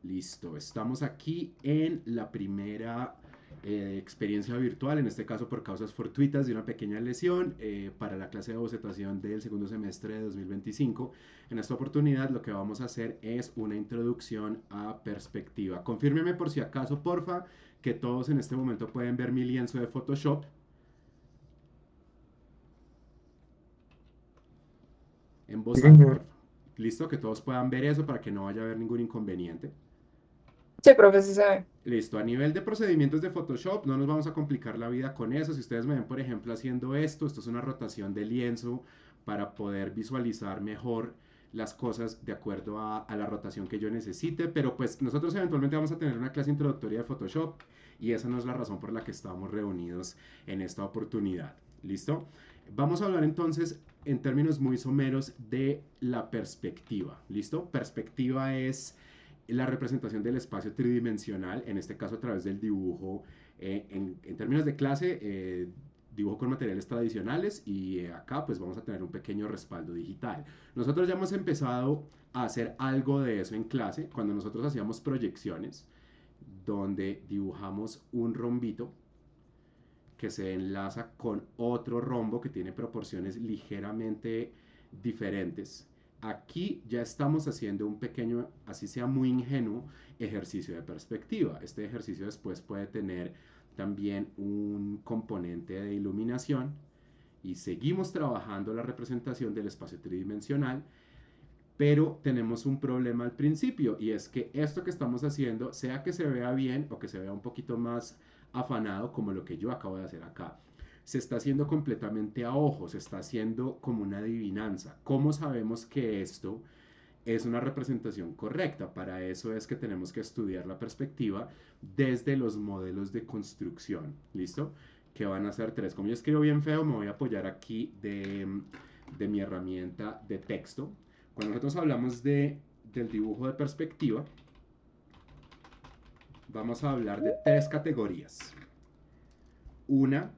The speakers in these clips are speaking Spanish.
Listo, estamos aquí en la primera experiencia virtual, en este caso por causas fortuitas de una pequeña lesión para la clase de bocetación del segundo semestre de 2025. En esta oportunidad lo que vamos a hacer es una introducción a perspectiva. Confírmeme por si acaso, porfa, que todos en este momento pueden ver mi lienzo de Photoshop en Sí, voz alta, señor. porfa. Listo, que todos puedan ver eso para que no vaya a haber ningún inconveniente. Sí, profe, sí sabe. Listo, a nivel de procedimientos de Photoshop, no nos vamos a complicar la vida con eso. Si ustedes me ven, por ejemplo, haciendo esto es una rotación de lienzo para poder visualizar mejor las cosas de acuerdo a la rotación que yo necesite, pero pues nosotros eventualmente vamos a tener una clase introductoria de Photoshop y esa no es la razón por la que estamos reunidos en esta oportunidad. ¿Listo? Vamos a hablar entonces en términos muy someros de la perspectiva. ¿Listo? Perspectiva es la representación del espacio tridimensional, en este caso a través del dibujo, en términos de clase, dibujo con materiales tradicionales y acá pues vamos a tener un pequeño respaldo digital. Nosotros ya hemos empezado a hacer algo de eso en clase cuando nosotros hacíamos proyecciones donde dibujamos un rombito que se enlaza con otro rombo que tiene proporciones ligeramente diferentes. Aquí ya estamos haciendo un pequeño, así sea muy ingenuo, ejercicio de perspectiva. Este ejercicio después puede tener también un componente de iluminación y seguimos trabajando la representación del espacio tridimensional, pero tenemos un problema al principio y es que esto que estamos haciendo, sea que se vea bien o que se vea un poquito más afanado como lo que yo acabo de hacer acá, se está haciendo completamente a ojo, se está haciendo como una adivinanza. ¿Cómo sabemos que esto es una representación correcta? Para eso es que tenemos que estudiar la perspectiva desde los modelos de construcción, ¿listo? Que van a ser tres. Como yo escribo bien feo, me voy a apoyar aquí de mi herramienta de texto. Cuando nosotros hablamos del dibujo de perspectiva, vamos a hablar de tres categorías. Una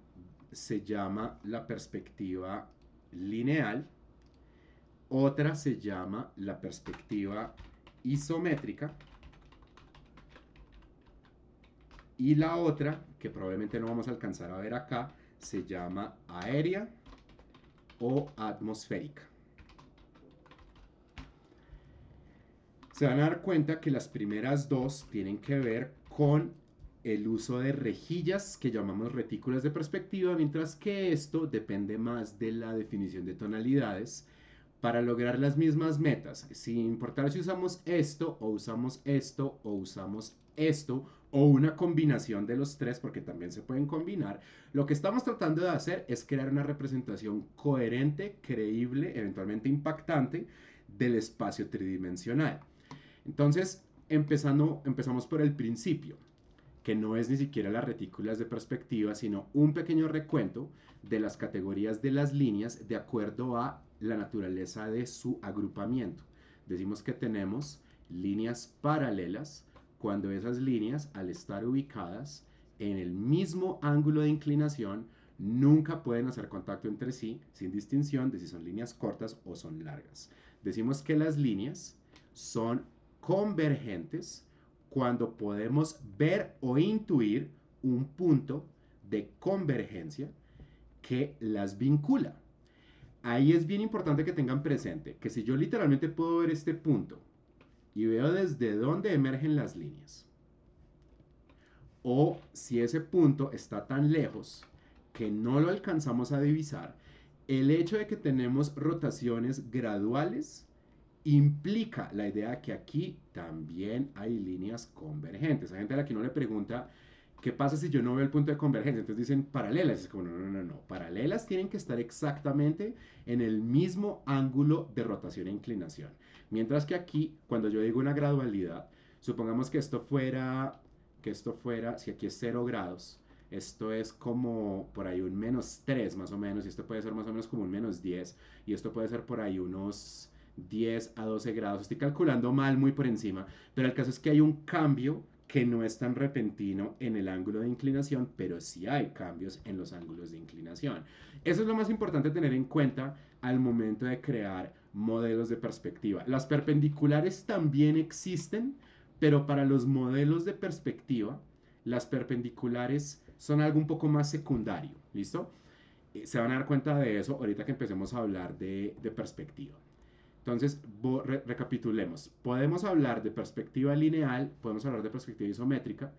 se llama la perspectiva lineal, otra se llama la perspectiva isométrica y la otra, que probablemente no vamos a alcanzar a ver acá, se llama aérea o atmosférica. Se van a dar cuenta que las primeras dos tienen que ver con el uso de rejillas que llamamos retículas de perspectiva, mientras que esto depende más de la definición de tonalidades para lograr las mismas metas, sin importar si usamos esto o usamos esto o usamos esto o una combinación de los tres, porque también se pueden combinar. Lo que estamos tratando de hacer es crear una representación coherente, creíble, eventualmente impactante del espacio tridimensional. Entonces, empezamos por el principio, que no es ni siquiera las retículas de perspectiva, sino un pequeño recuento de las categorías de las líneas de acuerdo a la naturaleza de su agrupamiento. Decimos que tenemos líneas paralelas cuando esas líneas, al estar ubicadas en el mismo ángulo de inclinación, nunca pueden hacer contacto entre sí sin distinción de si son líneas cortas o son largas. Decimos que las líneas son convergentes cuando podemos ver o intuir un punto de convergencia que las vincula. Ahí es bien importante que tengan presente que si yo literalmente puedo ver este punto y veo desde dónde emergen las líneas, o si ese punto está tan lejos que no lo alcanzamos a divisar, el hecho de que tenemos rotaciones graduales implica la idea de que aquí también hay líneas convergentes. Hay gente a la que uno le pregunta, ¿qué pasa si yo no veo el punto de convergencia? Entonces dicen paralelas. Es como, no, no, no, no. Paralelas tienen que estar exactamente en el mismo ángulo de rotación e inclinación. Mientras que aquí, cuando yo digo una gradualidad, supongamos que esto fuera, si aquí es 0 grados, esto es como por ahí un -3 más o menos, y esto puede ser más o menos como un -10, y esto puede ser por ahí unos 10 a 12 grados. Estoy calculando mal, muy por encima, pero el caso es que hay un cambio que no es tan repentino en el ángulo de inclinación, pero sí hay cambios en los ángulos de inclinación. Eso es lo más importante tener en cuenta al momento de crear modelos de perspectiva. Las perpendiculares también existen, pero para los modelos de perspectiva, las perpendiculares son algo un poco más secundario, ¿listo? Se van a dar cuenta de eso ahorita que empecemos a hablar de perspectiva. Entonces, recapitulemos. Podemos hablar de perspectiva lineal, podemos hablar de perspectiva isométrica.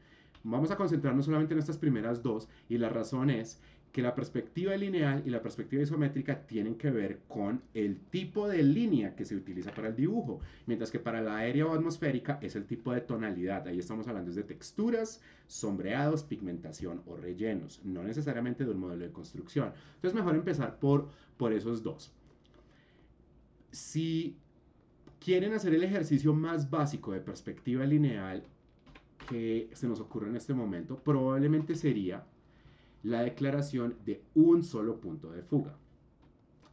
Vamos a concentrarnos solamente en estas primeras dos y la razón es que la perspectiva lineal y la perspectiva isométrica tienen que ver con el tipo de línea que se utiliza para el dibujo, mientras que para la aérea o atmosférica es el tipo de tonalidad. Ahí estamos hablando de texturas, sombreados, pigmentación o rellenos, no necesariamente de un modelo de construcción. Entonces, mejor empezar por esos dos. Si quieren hacer el ejercicio más básico de perspectiva lineal que se nos ocurre en este momento, probablemente sería la declaración de un solo punto de fuga.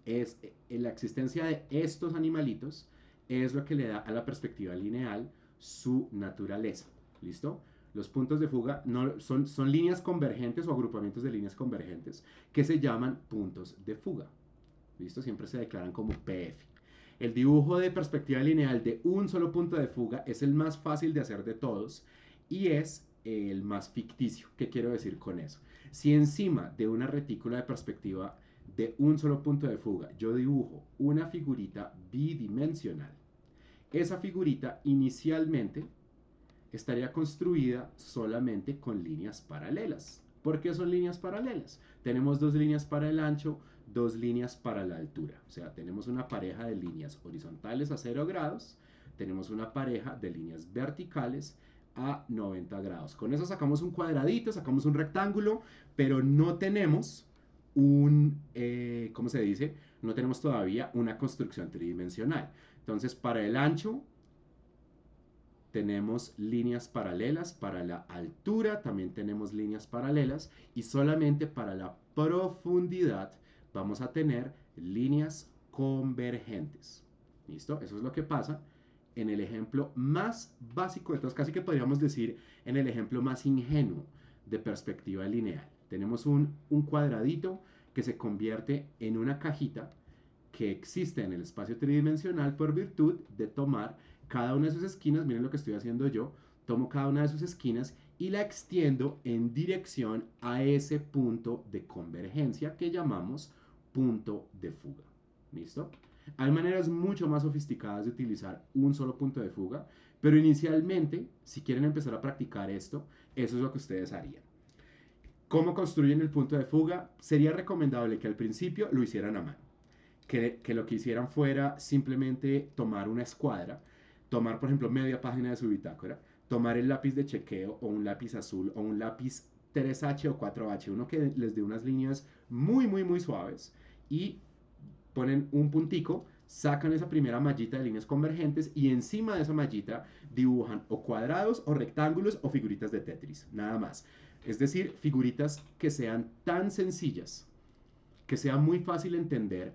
Es la existencia de estos animalitos es lo que le da a la perspectiva lineal su naturaleza. ¿Listo? Los puntos de fuga no, son líneas convergentes o agrupamientos de líneas convergentes que se llaman puntos de fuga. ¿Listo? Siempre se declaran como PF. El dibujo de perspectiva lineal de un solo punto de fuga es el más fácil de hacer de todos y es el más ficticio. ¿Qué quiero decir con eso? Si encima de una retícula de perspectiva de un solo punto de fuga yo dibujo una figurita bidimensional, esa figurita inicialmente estaría construida solamente con líneas paralelas. ¿Por qué son líneas paralelas? Tenemos dos líneas para el ancho, dos líneas para la altura. O sea, tenemos una pareja de líneas horizontales a 0 grados, tenemos una pareja de líneas verticales a 90 grados. Con eso sacamos un cuadradito, sacamos un rectángulo, pero no tenemos ¿cómo se dice? No tenemos todavía una construcción tridimensional. Entonces, para el ancho tenemos líneas paralelas, para la altura también tenemos líneas paralelas y solamente para la profundidad vamos a tener líneas convergentes. ¿Listo? Eso es lo que pasa en el ejemplo más básico de todos, casi que podríamos decir en el ejemplo más ingenuo de perspectiva lineal. Tenemos un cuadradito que se convierte en una cajita que existe en el espacio tridimensional por virtud de tomar cada una de sus esquinas, miren lo que estoy haciendo yo, tomo cada una de sus esquinas y la extiendo en dirección a ese punto de convergencia que llamamos punto de fuga. ¿Listo? Hay maneras mucho más sofisticadas de utilizar un solo punto de fuga, pero inicialmente, si quieren empezar a practicar esto, eso es lo que ustedes harían. ¿Cómo construyen el punto de fuga? Sería recomendable que al principio lo hicieran a mano. Que lo que hicieran fuera simplemente tomar una escuadra, tomar por ejemplo media página de su bitácora, tomar el lápiz de chequeo o un lápiz azul o un lápiz 3H o 4H, uno que les dé unas líneas muy suaves y ponen un puntico, sacan esa primera mallita de líneas convergentes y encima de esa mallita dibujan o cuadrados o rectángulos o figuritas de Tetris, nada más. Es decir, figuritas que sean tan sencillas, que sea muy fácil entender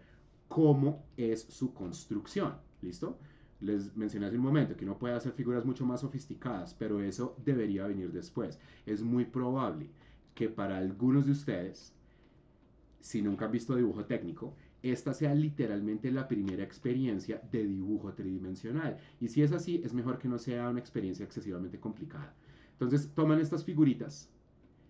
cómo es su construcción. ¿Listo? Les mencioné hace un momento que uno puede hacer figuras mucho más sofisticadas, pero eso debería venir después. Es muy probable que para algunos de ustedes, si nunca han visto dibujo técnico, esta sea literalmente la primera experiencia de dibujo tridimensional. Y si es así, es mejor que no sea una experiencia excesivamente complicada. Entonces toman estas figuritas,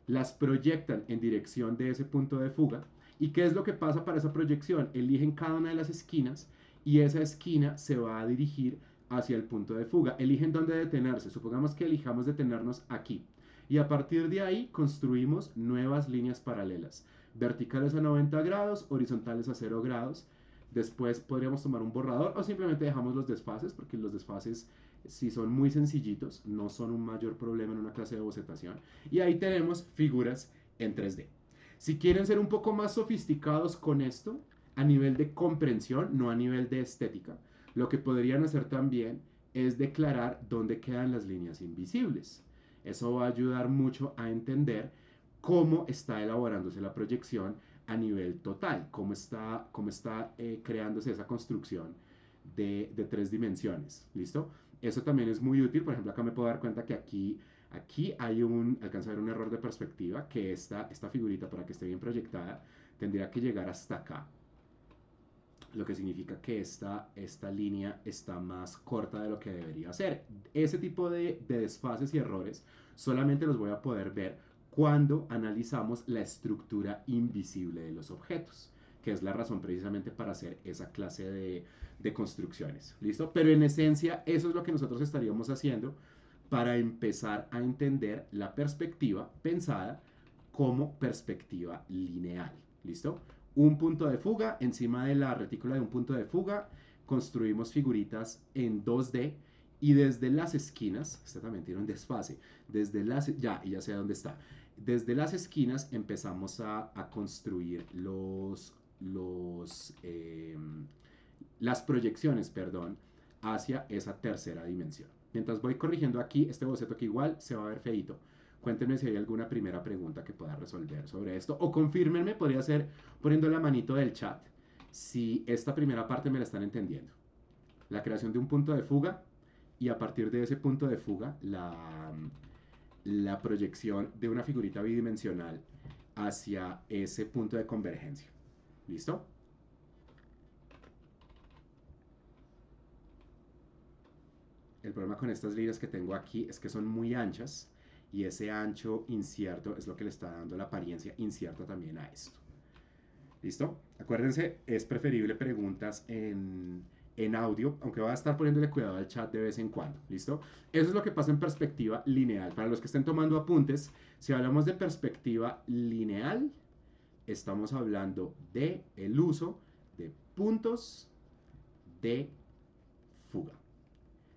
las proyectan en dirección de ese punto de fuga. ¿Y qué es lo que pasa para esa proyección? Eligen cada una de las esquinas y esa esquina se va a dirigir hacia el punto de fuga. Eligen dónde detenerse. Supongamos que elijamos detenernos aquí. Y a partir de ahí construimos nuevas líneas paralelas. Verticales a 90 grados, horizontales a 0 grados. Después podríamos tomar un borrador o simplemente dejamos los desfases, porque los desfases, si son muy sencillitos, no son un mayor problema en una clase de bocetación. Y ahí tenemos figuras en 3D. Si quieren ser un poco más sofisticados con esto, a nivel de comprensión, no a nivel de estética, lo que podrían hacer también es declarar dónde quedan las líneas invisibles. Eso va a ayudar mucho a entender cómo está elaborándose la proyección a nivel total, cómo está creándose esa construcción de 3 dimensiones. ¿Listo? Eso también es muy útil. Por ejemplo, acá me puedo dar cuenta que aquí alcanza a ver un error de perspectiva, que esta figurita, para que esté bien proyectada, tendría que llegar hasta acá. lo que significa que esta línea está más corta de lo que debería ser. Ese tipo de desfases y errores solamente los voy a poder ver cuando analizamos la estructura invisible de los objetos, que es la razón precisamente para hacer esa clase de construcciones. ¿Listo? Pero en esencia, eso es lo que nosotros estaríamos haciendo para empezar a entender la perspectiva pensada como perspectiva lineal. ¿Listo? Un punto de fuga, encima de la retícula de un punto de fuga, construimos figuritas en 2D y desde las esquinas, este también tiene un desfase, desde las, ya sé dónde está, desde las esquinas empezamos a construir las proyecciones, perdón, hacia esa tercera dimensión. Mientras voy corrigiendo aquí, este boceto que igual se va a ver feito. Cuéntenme si hay alguna primera pregunta que pueda resolver sobre esto. O confírmenme, podría ser poniendo la manito del chat, si esta primera parte me la están entendiendo. La creación de un punto de fuga y a partir de ese punto de fuga, la proyección de una figurita bidimensional hacia ese punto de convergencia. ¿Listo? El problema con estas líneas que tengo aquí es que son muy anchas y ese ancho incierto es lo que le está dando la apariencia incierta también a esto. ¿Listo? Acuérdense, es preferible preguntas en audio, aunque voy a estar poniéndole cuidado al chat de vez en cuando. ¿Listo? Eso es lo que pasa en perspectiva lineal. Para los que estén tomando apuntes, si hablamos de perspectiva lineal, estamos hablando de el uso de puntos de fuga.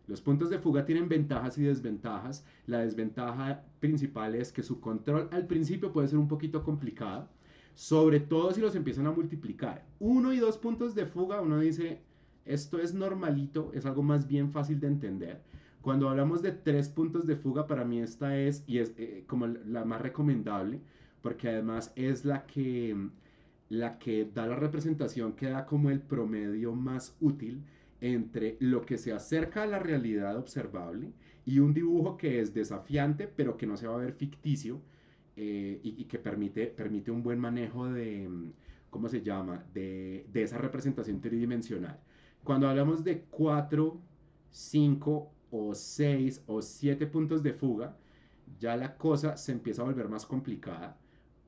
Los puntos de fuga tienen ventajas y desventajas. La desventaja principal es que su control al principio puede ser un poquito complicado, sobre todo si los empiezan a multiplicar. 1 y 2 puntos de fuga, uno dice, esto es normalito, es algo más bien fácil de entender. Cuando hablamos de 3 puntos de fuga, para mí esta es, y es como la más recomendable, porque además es la que da la representación que da como el promedio más útil entre lo que se acerca a la realidad observable y un dibujo que es desafiante, pero que no se va a ver ficticio y que permite un buen manejo de, ¿cómo se llama?, de esa representación tridimensional. Cuando hablamos de 4, 5 o 6 o 7 puntos de fuga, ya la cosa se empieza a volver más complicada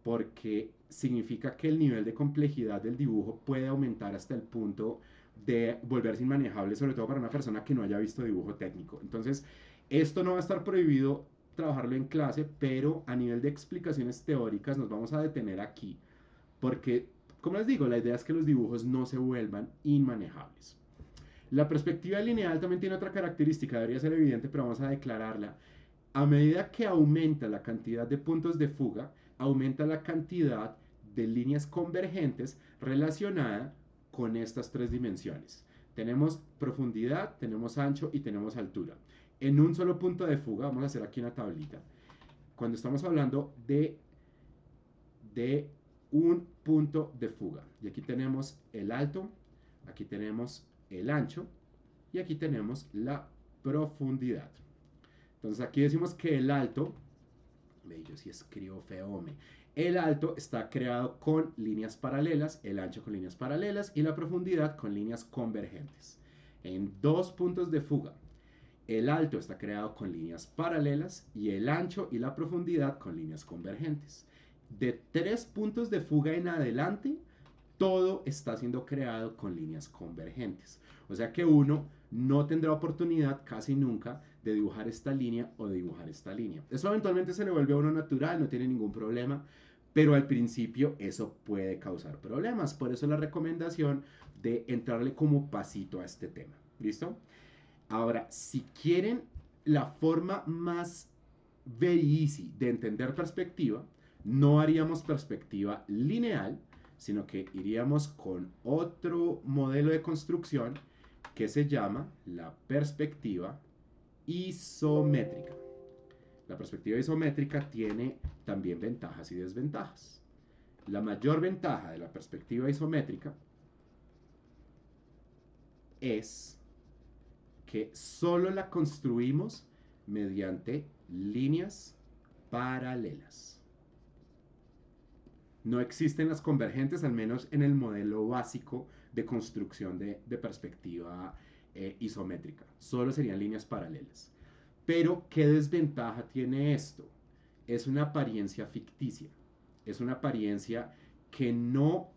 porque significa que el nivel de complejidad del dibujo puede aumentar hasta el punto de volverse inmanejable, sobre todo para una persona que no haya visto dibujo técnico. Entonces, esto no va a estar prohibido trabajarlo en clase, pero a nivel de explicaciones teóricas nos vamos a detener aquí, porque, como les digo, la idea es que los dibujos no se vuelvan inmanejables. La perspectiva lineal también tiene otra característica, debería ser evidente, pero vamos a declararla. A medida que aumenta la cantidad de puntos de fuga, aumenta la cantidad de líneas convergentes relacionada con estas tres dimensiones. Tenemos profundidad, tenemos ancho y tenemos altura. En un solo punto de fuga, vamos a hacer aquí una tablita. Cuando estamos hablando de un punto de fuga, y aquí tenemos el alto, aquí tenemos el ancho y aquí tenemos la profundidad. Entonces aquí decimos que el alto, yo sí escribo feo, el alto está creado con líneas paralelas, el ancho con líneas paralelas y la profundidad con líneas convergentes. En dos puntos de fuga, el alto está creado con líneas paralelas y el ancho y la profundidad con líneas convergentes. De 3 puntos de fuga en adelante, todo está siendo creado con líneas convergentes. O sea que uno no tendrá oportunidad casi nunca de dibujar esta línea o de dibujar esta línea. Eso eventualmente se le vuelve a uno natural, no tiene ningún problema, pero al principio eso puede causar problemas. Por eso la recomendación de entrarle como pasito a este tema. ¿Listo? Ahora, si quieren la forma más very easy de entender perspectiva, no haríamos perspectiva lineal, sino que iríamos con otro modelo de construcción que se llama la perspectiva isométrica. La perspectiva isométrica tiene también ventajas y desventajas. La mayor ventaja de la perspectiva isométrica es que solo la construimos mediante líneas paralelas. No existen las convergentes, al menos en el modelo básico de construcción de perspectiva isométrica. Solo serían líneas paralelas. Pero, ¿qué desventaja tiene esto? Es una apariencia ficticia. Es una apariencia que no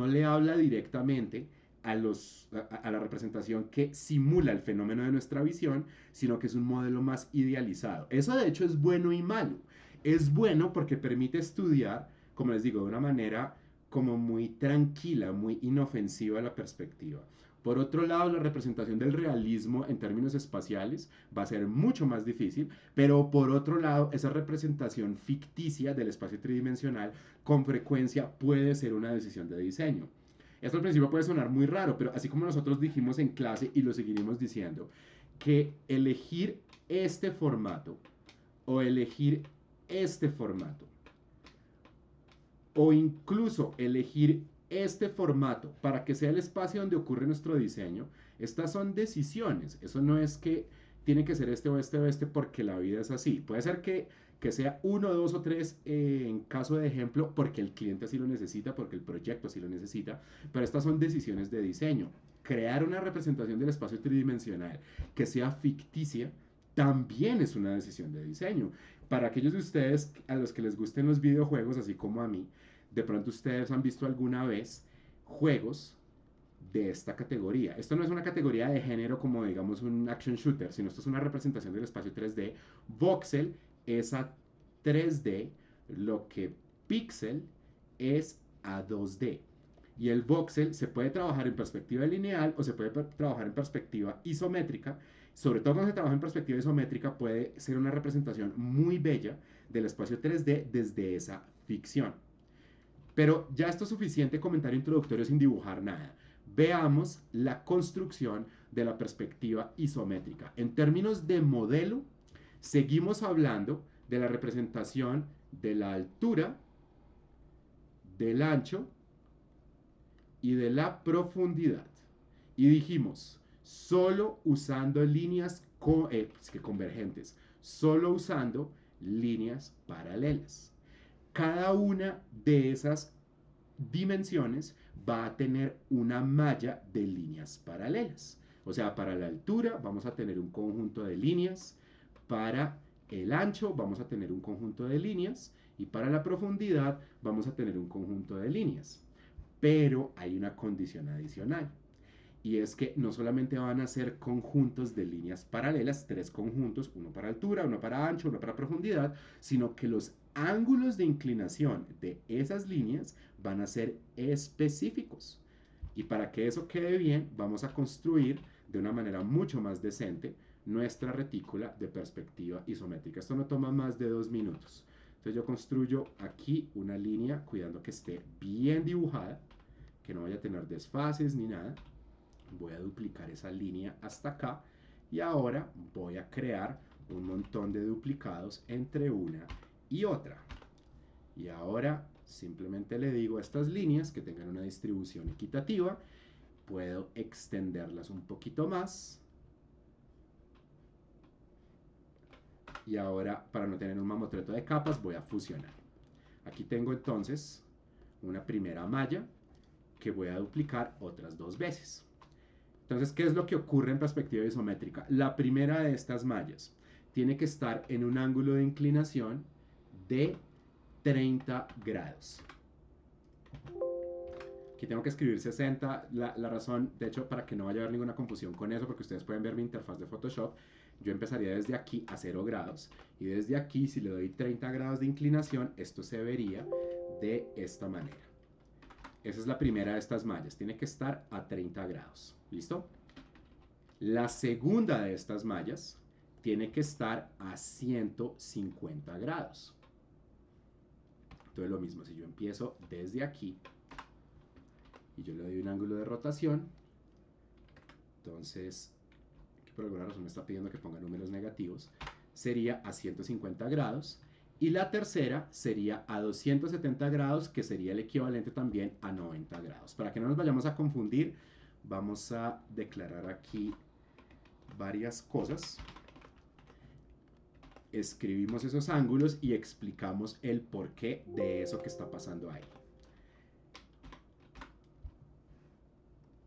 le habla directamente a la representación que simula el fenómeno de nuestra visión, sino que es un modelo más idealizado. Eso de hecho es bueno y malo. Es bueno porque permite estudiar, como les digo, de una manera como muy tranquila, muy inofensiva la perspectiva. Por otro lado, la representación del realismo en términos espaciales va a ser mucho más difícil, pero por otro lado, esa representación ficticia del espacio tridimensional con frecuencia puede ser una decisión de diseño. Esto al principio puede sonar muy raro, pero así como nosotros dijimos en clase y lo seguiremos diciendo, que elegir este formato o elegir este formato o incluso elegir este formato para que sea el espacio donde ocurre nuestro diseño, estas son decisiones. Eso no es que tiene que ser este o este o este porque la vida es así. Puede ser que sea uno, dos o tres en caso de ejemplo porque el cliente así lo necesita, porque el proyecto así lo necesita, pero estas son decisiones de diseño. Crear una representación del espacio tridimensional que sea ficticia también es una decisión de diseño. Para aquellos de ustedes a los que les gusten los videojuegos, así como a mí, de pronto ustedes han visto alguna vez juegos de esta categoría. Esto no es una categoría de género como digamos un action shooter, sino esto es una representación del espacio 3D. Voxel es a 3D, lo que Pixel es a 2D. Y el voxel se puede trabajar en perspectiva lineal o se puede trabajar en perspectiva isométrica. Sobre todo cuando se trabaja en perspectiva isométrica puede ser una representación muy bella del espacio 3D desde esa ficción. Pero ya esto es suficiente comentario introductorio sin dibujar nada. Veamos la construcción de la perspectiva isométrica. En términos de modelo, seguimos hablando de la representación de la altura, del ancho y de la profundidad. Y dijimos, solo usando líneas convergentes, solo usando líneas paralelas. Cada una de esas dimensiones va a tener una malla de líneas paralelas. O sea, para la altura vamos a tener un conjunto de líneas, para el ancho vamos a tener un conjunto de líneas y para la profundidad vamos a tener un conjunto de líneas. Pero hay una condición adicional. Y es que no solamente van a ser conjuntos de líneas paralelas, tres conjuntos, uno para altura, uno para ancho, uno para profundidad, sino que los ángulos de inclinación de esas líneas van a ser específicos. Y para que eso quede bien, vamos a construir de una manera mucho más decente nuestra retícula de perspectiva isométrica. Esto no toma más de 2 minutos. Entonces yo construyo aquí una línea cuidando que esté bien dibujada, que no vaya a tener desfases ni nada. Voy a duplicar esa línea hasta acá y ahora voy a crear un montón de duplicados entre una y otra. Y ahora simplemente le digo a estas líneas que tengan una distribución equitativa. Puedo extenderlas un poquito más. Y ahora, para no tener un mamotreto de capas, voy a fusionar. Aquí tengo entonces una primera malla que voy a duplicar otras 2 veces. Entonces, ¿qué es lo que ocurre en perspectiva isométrica? La primera de estas mallas tiene que estar en un ángulo de inclinación de 30 grados. Aquí tengo que escribir 60. La razón, de hecho, para que no vaya a haber ninguna confusión con eso, porque ustedes pueden ver mi interfaz de Photoshop, yo empezaría desde aquí a 0 grados. Y desde aquí, si le doy 30 grados de inclinación, esto se vería de esta manera. Esa es la primera de estas mallas. Tiene que estar a 30 grados. ¿Listo? La segunda de estas mallas tiene que estar a 150 grados. Entonces lo mismo, si yo empiezo desde aquí y yo le doy un ángulo de rotación, entonces, aquí por alguna razón me está pidiendo que ponga números negativos, sería a 150 grados. Y la tercera sería a 270 grados, que sería el equivalente también a 90 grados. Para que no nos vayamos a confundir, vamos a declarar aquí varias cosas. Escribimos esos ángulos y explicamos el porqué de eso que está pasando ahí.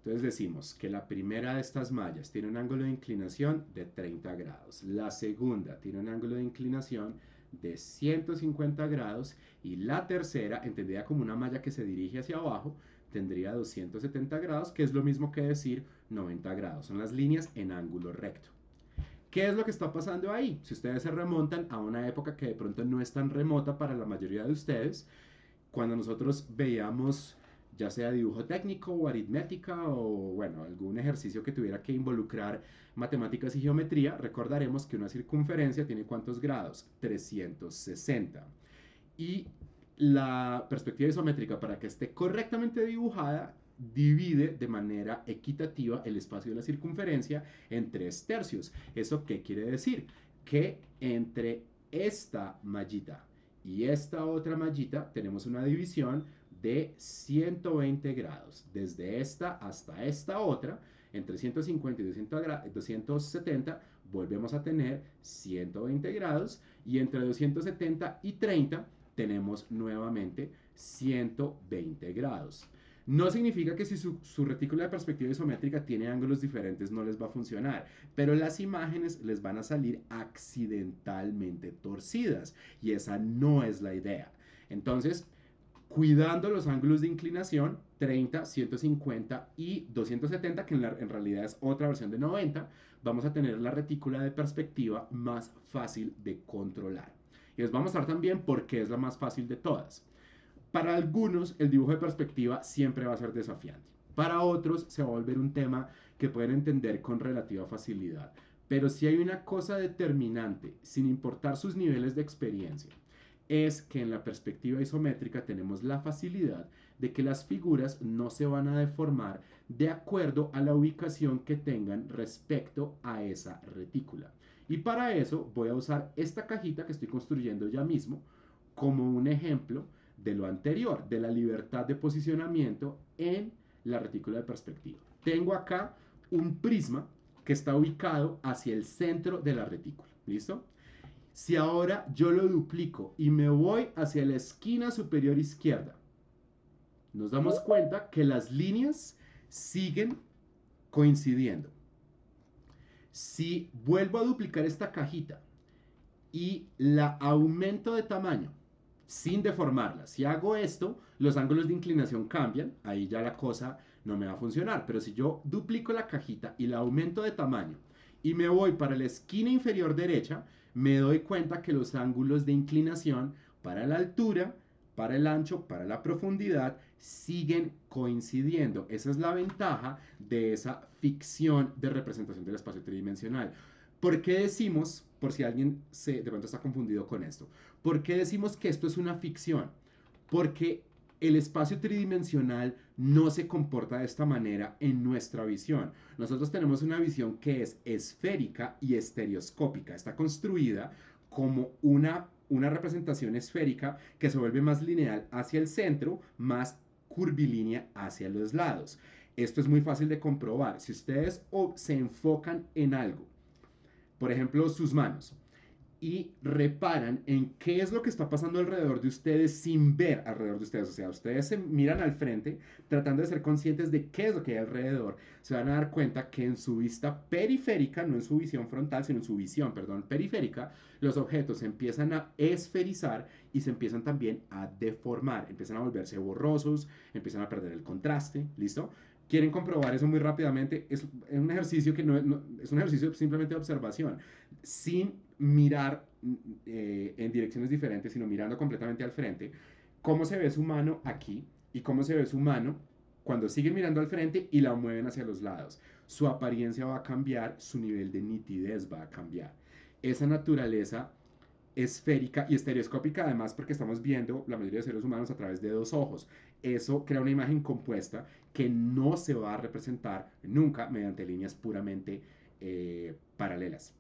Entonces decimos que la primera de estas mallas tiene un ángulo de inclinación de 30 grados, la segunda tiene un ángulo de inclinación de 150 grados y la tercera, entendida como una malla que se dirige hacia abajo, tendría 270 grados, que es lo mismo que decir 90 grados. Son las líneas en ángulo recto. ¿Qué es lo que está pasando ahí? Si ustedes se remontan a una época que de pronto no es tan remota para la mayoría de ustedes, cuando nosotros veíamos ya sea dibujo técnico o aritmética o bueno, algún ejercicio que tuviera que involucrar matemáticas y geometría, recordaremos que una circunferencia tiene ¿cuántos grados? 360. Y la perspectiva isométrica, para que esté correctamente dibujada, divide de manera equitativa el espacio de la circunferencia en 3/3. ¿Eso qué quiere decir? Que entre esta mallita y esta otra mallita tenemos una división de 120 grados. Desde esta hasta esta otra, entre 150 y 270, volvemos a tener 120 grados. Y entre 270 y 30 tenemos nuevamente 120 grados. No significa que si su retícula de perspectiva isométrica tiene ángulos diferentes no les va a funcionar, pero las imágenes les van a salir accidentalmente torcidas y esa no es la idea. Entonces, cuidando los ángulos de inclinación, 30, 150 y 270, que en realidad es otra versión de 90, vamos a tener la retícula de perspectiva más fácil de controlar. Y les voy a mostrar también por qué es la más fácil de todas. Para algunos, el dibujo de perspectiva siempre va a ser desafiante. Para otros, se va a volver un tema que pueden entender con relativa facilidad. Pero si hay una cosa determinante, sin importar sus niveles de experiencia, es que en la perspectiva isométrica tenemos la facilidad de que las figuras no se van a deformar de acuerdo a la ubicación que tengan respecto a esa retícula. Y para eso voy a usar esta cajita que estoy construyendo ya mismo como un ejemplo de lo anterior, de la libertad de posicionamiento en la retícula de perspectiva. Tengo acá un prisma que está ubicado hacia el centro de la retícula. ¿Listo? Si ahora yo lo duplico y me voy hacia la esquina superior izquierda, nos damos cuenta que las líneas siguen coincidiendo. Si vuelvo a duplicar esta cajita y la aumento de tamaño sin deformarla, si hago esto, los ángulos de inclinación cambian, ahí ya la cosa no me va a funcionar. Pero si yo duplico la cajita y la aumento de tamaño y me voy para la esquina inferior derecha, me doy cuenta que los ángulos de inclinación para la altura, para el ancho, para la profundidad, siguen coincidiendo. Esa es la ventaja de esa ficción de representación del espacio tridimensional. ¿Por qué decimos, por si alguien de pronto está confundido con esto, por qué decimos que esto es una ficción? Porque el espacio tridimensional no se comporta de esta manera en nuestra visión. Nosotros tenemos una visión que es esférica y estereoscópica. Está construida como una representación esférica que se vuelve más lineal hacia el centro, más curvilínea hacia los lados. Esto es muy fácil de comprobar. Si ustedes se enfocan en algo, por ejemplo, sus manos, y reparan en qué es lo que está pasando alrededor de ustedes sin ver alrededor de ustedes. O sea, ustedes se miran al frente tratando de ser conscientes de qué es lo que hay alrededor. Se van a dar cuenta que en su vista periférica, no en su visión frontal, sino en su visión, perdón, periférica, los objetos se empiezan a esferizar y se empiezan también a deformar. Empiezan a volverse borrosos, empiezan a perder el contraste, ¿listo? Quieren comprobar eso muy rápidamente, es un ejercicio que es un ejercicio simplemente de observación, sin mirar en direcciones diferentes, sino mirando completamente al frente, cómo se ve su mano aquí y cómo se ve su mano cuando siguen mirando al frente y la mueven hacia los lados. Su apariencia va a cambiar, su nivel de nitidez va a cambiar. Esa naturaleza esférica y estereoscópica, además, porque estamos viendo la mayoría de seres humanos a través de dos ojos. Eso crea una imagen compuesta que no se va a representar nunca mediante líneas puramente paralelas.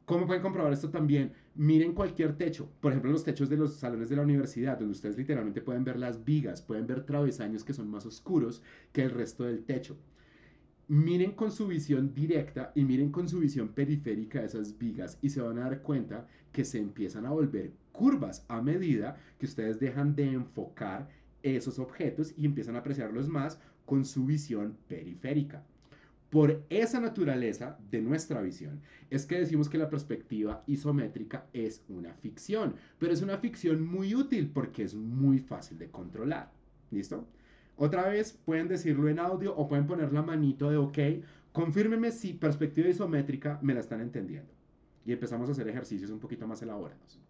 ¿Cómo pueden comprobar esto también? Miren cualquier techo, por ejemplo los techos de los salones de la universidad, donde ustedes literalmente pueden ver las vigas, pueden ver travesaños que son más oscuros que el resto del techo. Miren con su visión directa y miren con su visión periférica esas vigas y se van a dar cuenta que se empiezan a volver curvas a medida que ustedes dejan de enfocar esos objetos y empiezan a apreciarlos más con su visión periférica. Por esa naturaleza de nuestra visión es que decimos que la perspectiva isométrica es una ficción, pero es una ficción muy útil porque es muy fácil de controlar. ¿Listo? Otra vez pueden decirlo en audio o pueden poner la manito de OK. Confírmenme si perspectiva isométrica me la están entendiendo. Y empezamos a hacer ejercicios un poquito más elaborados.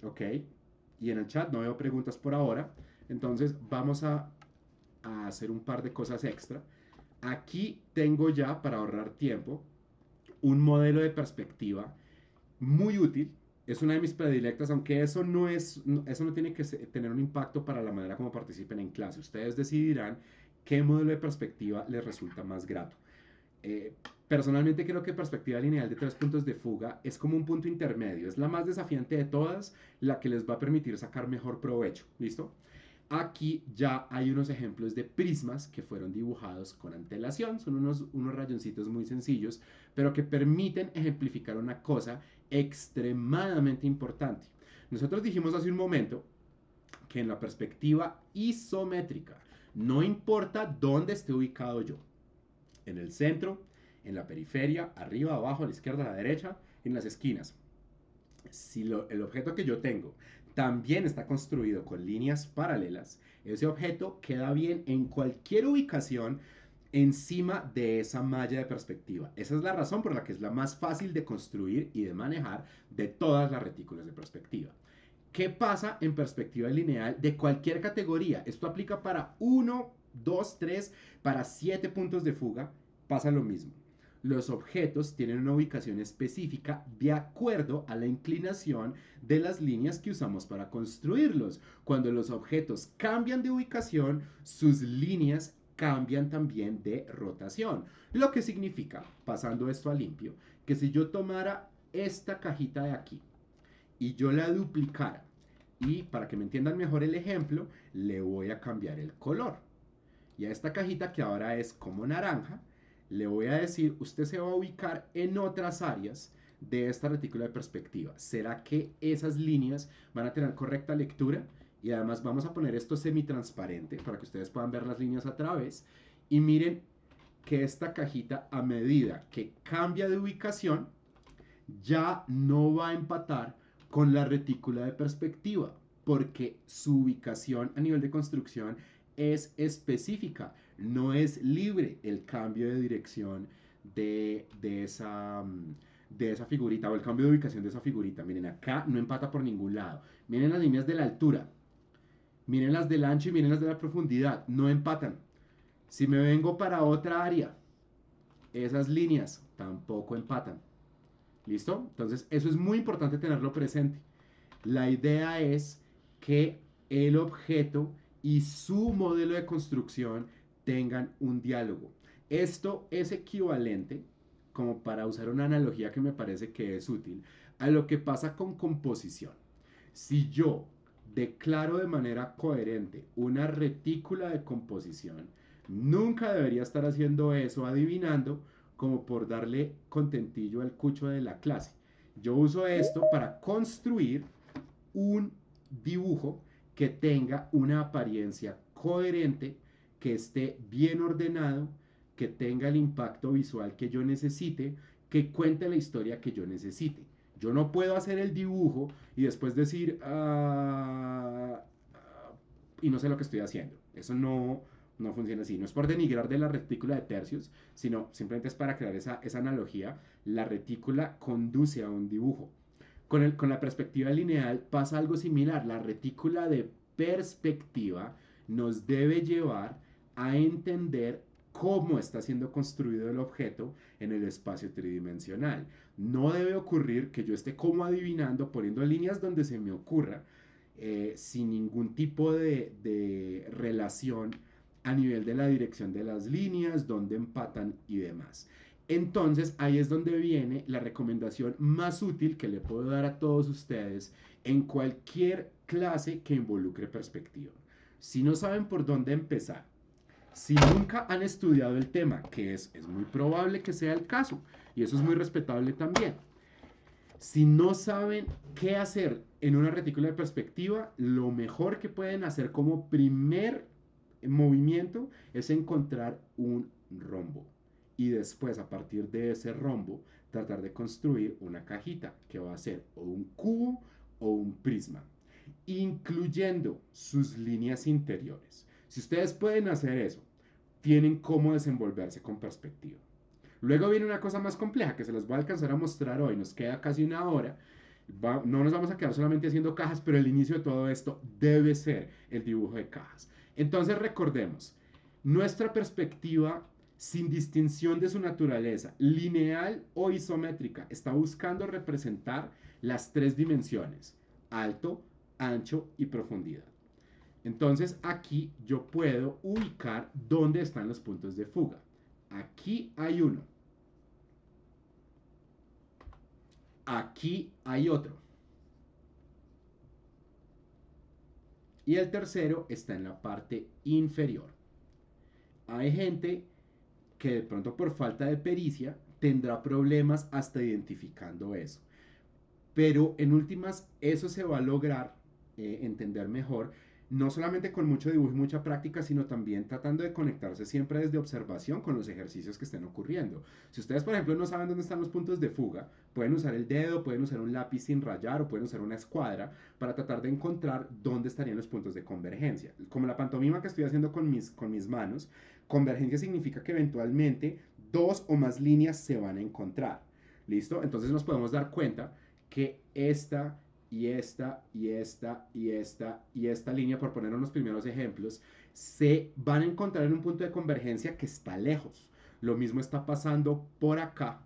¿Ok? Y en el chat no veo preguntas por ahora. Entonces vamos a hacer un par de cosas extra. Aquí tengo ya, para ahorrar tiempo, un modelo de perspectiva muy útil. Es una de mis predilectas, aunque eso no tiene que tener un impacto para la manera como participen en clase. Ustedes decidirán qué modelo de perspectiva les resulta más grato. Personalmente creo que perspectiva lineal de 3 puntos de fuga es como un punto intermedio. Es la más desafiante de todas, la que les va a permitir sacar mejor provecho. ¿Listo? Aquí ya hay unos ejemplos de prismas que fueron dibujados con antelación. Son unos rayoncitos muy sencillos, pero que permiten ejemplificar una cosa extremadamente importante. Nosotros dijimos hace un momento que en la perspectiva isométrica no importa dónde esté ubicado yo. En el centro, en la periferia, arriba, abajo, a la izquierda, a la derecha, en las esquinas. Si el objeto que yo tengo también está construido con líneas paralelas, ese objeto queda bien en cualquier ubicación encima de esa malla de perspectiva. Esa es la razón por la que es la más fácil de construir y de manejar de todas las retículas de perspectiva. ¿Qué pasa en perspectiva lineal de cualquier categoría? Esto aplica para 1, 2, 3, para 7 puntos de fuga. Pasa lo mismo. Los objetos tienen una ubicación específica de acuerdo a la inclinación de las líneas que usamos para construirlos. Cuando los objetos cambian de ubicación, sus líneas cambian también de rotación. Lo que significa, pasando esto a limpio, que si yo tomara esta cajita de aquí y yo la duplicara, y para que me entiendan mejor el ejemplo, le voy a cambiar el color. Y a esta cajita que ahora es como naranja, le voy a decir, usted se va a ubicar en otras áreas de esta retícula de perspectiva. ¿Será que esas líneas van a tener correcta lectura? Y además vamos a poner esto semitransparente para que ustedes puedan ver las líneas a través. Y miren que esta cajita, a medida que cambia de ubicación, ya no va a empatar con la retícula de perspectiva, porque su ubicación a nivel de construcción es específica, no es libre el cambio de dirección de esa figurita o el cambio de ubicación de esa figurita. Miren, acá no empata por ningún lado. Miren las líneas de la altura, miren las del ancho y miren las de la profundidad, no empatan. Si me vengo para otra área, esas líneas tampoco empatan. ¿Listo? Entonces, eso es muy importante tenerlo presente. La idea es que el objeto y su modelo de construcción tengan un diálogo. Esto es equivalente, como para usar una analogía que me parece que es útil, a lo que pasa con composición. Si yo declaro de manera coherente una retícula de composición, nunca debería estar haciendo eso adivinando como por darle contentillo al cucho de la clase. Yo uso esto para construir un dibujo que tenga una apariencia coherente, que esté bien ordenado, que tenga el impacto visual que yo necesite, que cuente la historia que yo necesite. Yo no puedo hacer el dibujo y después decir, y no sé lo que estoy haciendo. Eso no funciona así. No es por denigrar de la retícula de tercios, sino simplemente es para crear esa analogía. La retícula conduce a un dibujo. Con la perspectiva lineal pasa algo similar. La retícula de perspectiva nos debe llevar a entender cómo está siendo construido el objeto en el espacio tridimensional. No debe ocurrir que yo esté como adivinando, poniendo líneas donde se me ocurra, sin ningún tipo de relación a nivel de la dirección de las líneas, donde empatan y demás. Entonces ahí es donde viene la recomendación más útil que le puedo dar a todos ustedes en cualquier clase que involucre perspectiva. Si no saben por dónde empezar, si nunca han estudiado el tema, que es muy probable que sea el caso, y eso es muy respetable también. Si no saben qué hacer en una retícula de perspectiva, lo mejor que pueden hacer como primer movimiento es encontrar un rombo. Y después, a partir de ese rombo, tratar de construir una cajita que va a ser o un cubo o un prisma, incluyendo sus líneas interiores. Si ustedes pueden hacer eso, tienen cómo desenvolverse con perspectiva. Luego viene una cosa más compleja que se las voy a alcanzar a mostrar hoy. Nos queda casi una hora. No nos vamos a quedar solamente haciendo cajas, pero el inicio de todo esto debe ser el dibujo de cajas. Entonces recordemos, nuestra perspectiva sin distinción de su naturaleza, lineal o isométrica, está buscando representar las tres dimensiones, alto, ancho y profundidad. Entonces aquí yo puedo ubicar dónde están los puntos de fuga. Aquí hay uno. Aquí hay otro. Y el tercero está en la parte inferior. Hay gente que de pronto por falta de pericia tendrá problemas hasta identificando eso. Pero en últimas eso se va a lograr entender mejor, no solamente con mucho dibujo y mucha práctica, sino también tratando de conectarse siempre desde observación con los ejercicios que estén ocurriendo. Si ustedes, por ejemplo, no saben dónde están los puntos de fuga, pueden usar el dedo, pueden usar un lápiz sin rayar o pueden usar una escuadra para tratar de encontrar dónde estarían los puntos de convergencia. Como la pantomima que estoy haciendo con mis manos, convergencia significa que eventualmente dos o más líneas se van a encontrar. ¿Listo? Entonces nos podemos dar cuenta que esta y esta y esta y esta y esta línea, por poner unos primeros ejemplos, se van a encontrar en un punto de convergencia que está lejos. Lo mismo está pasando por acá.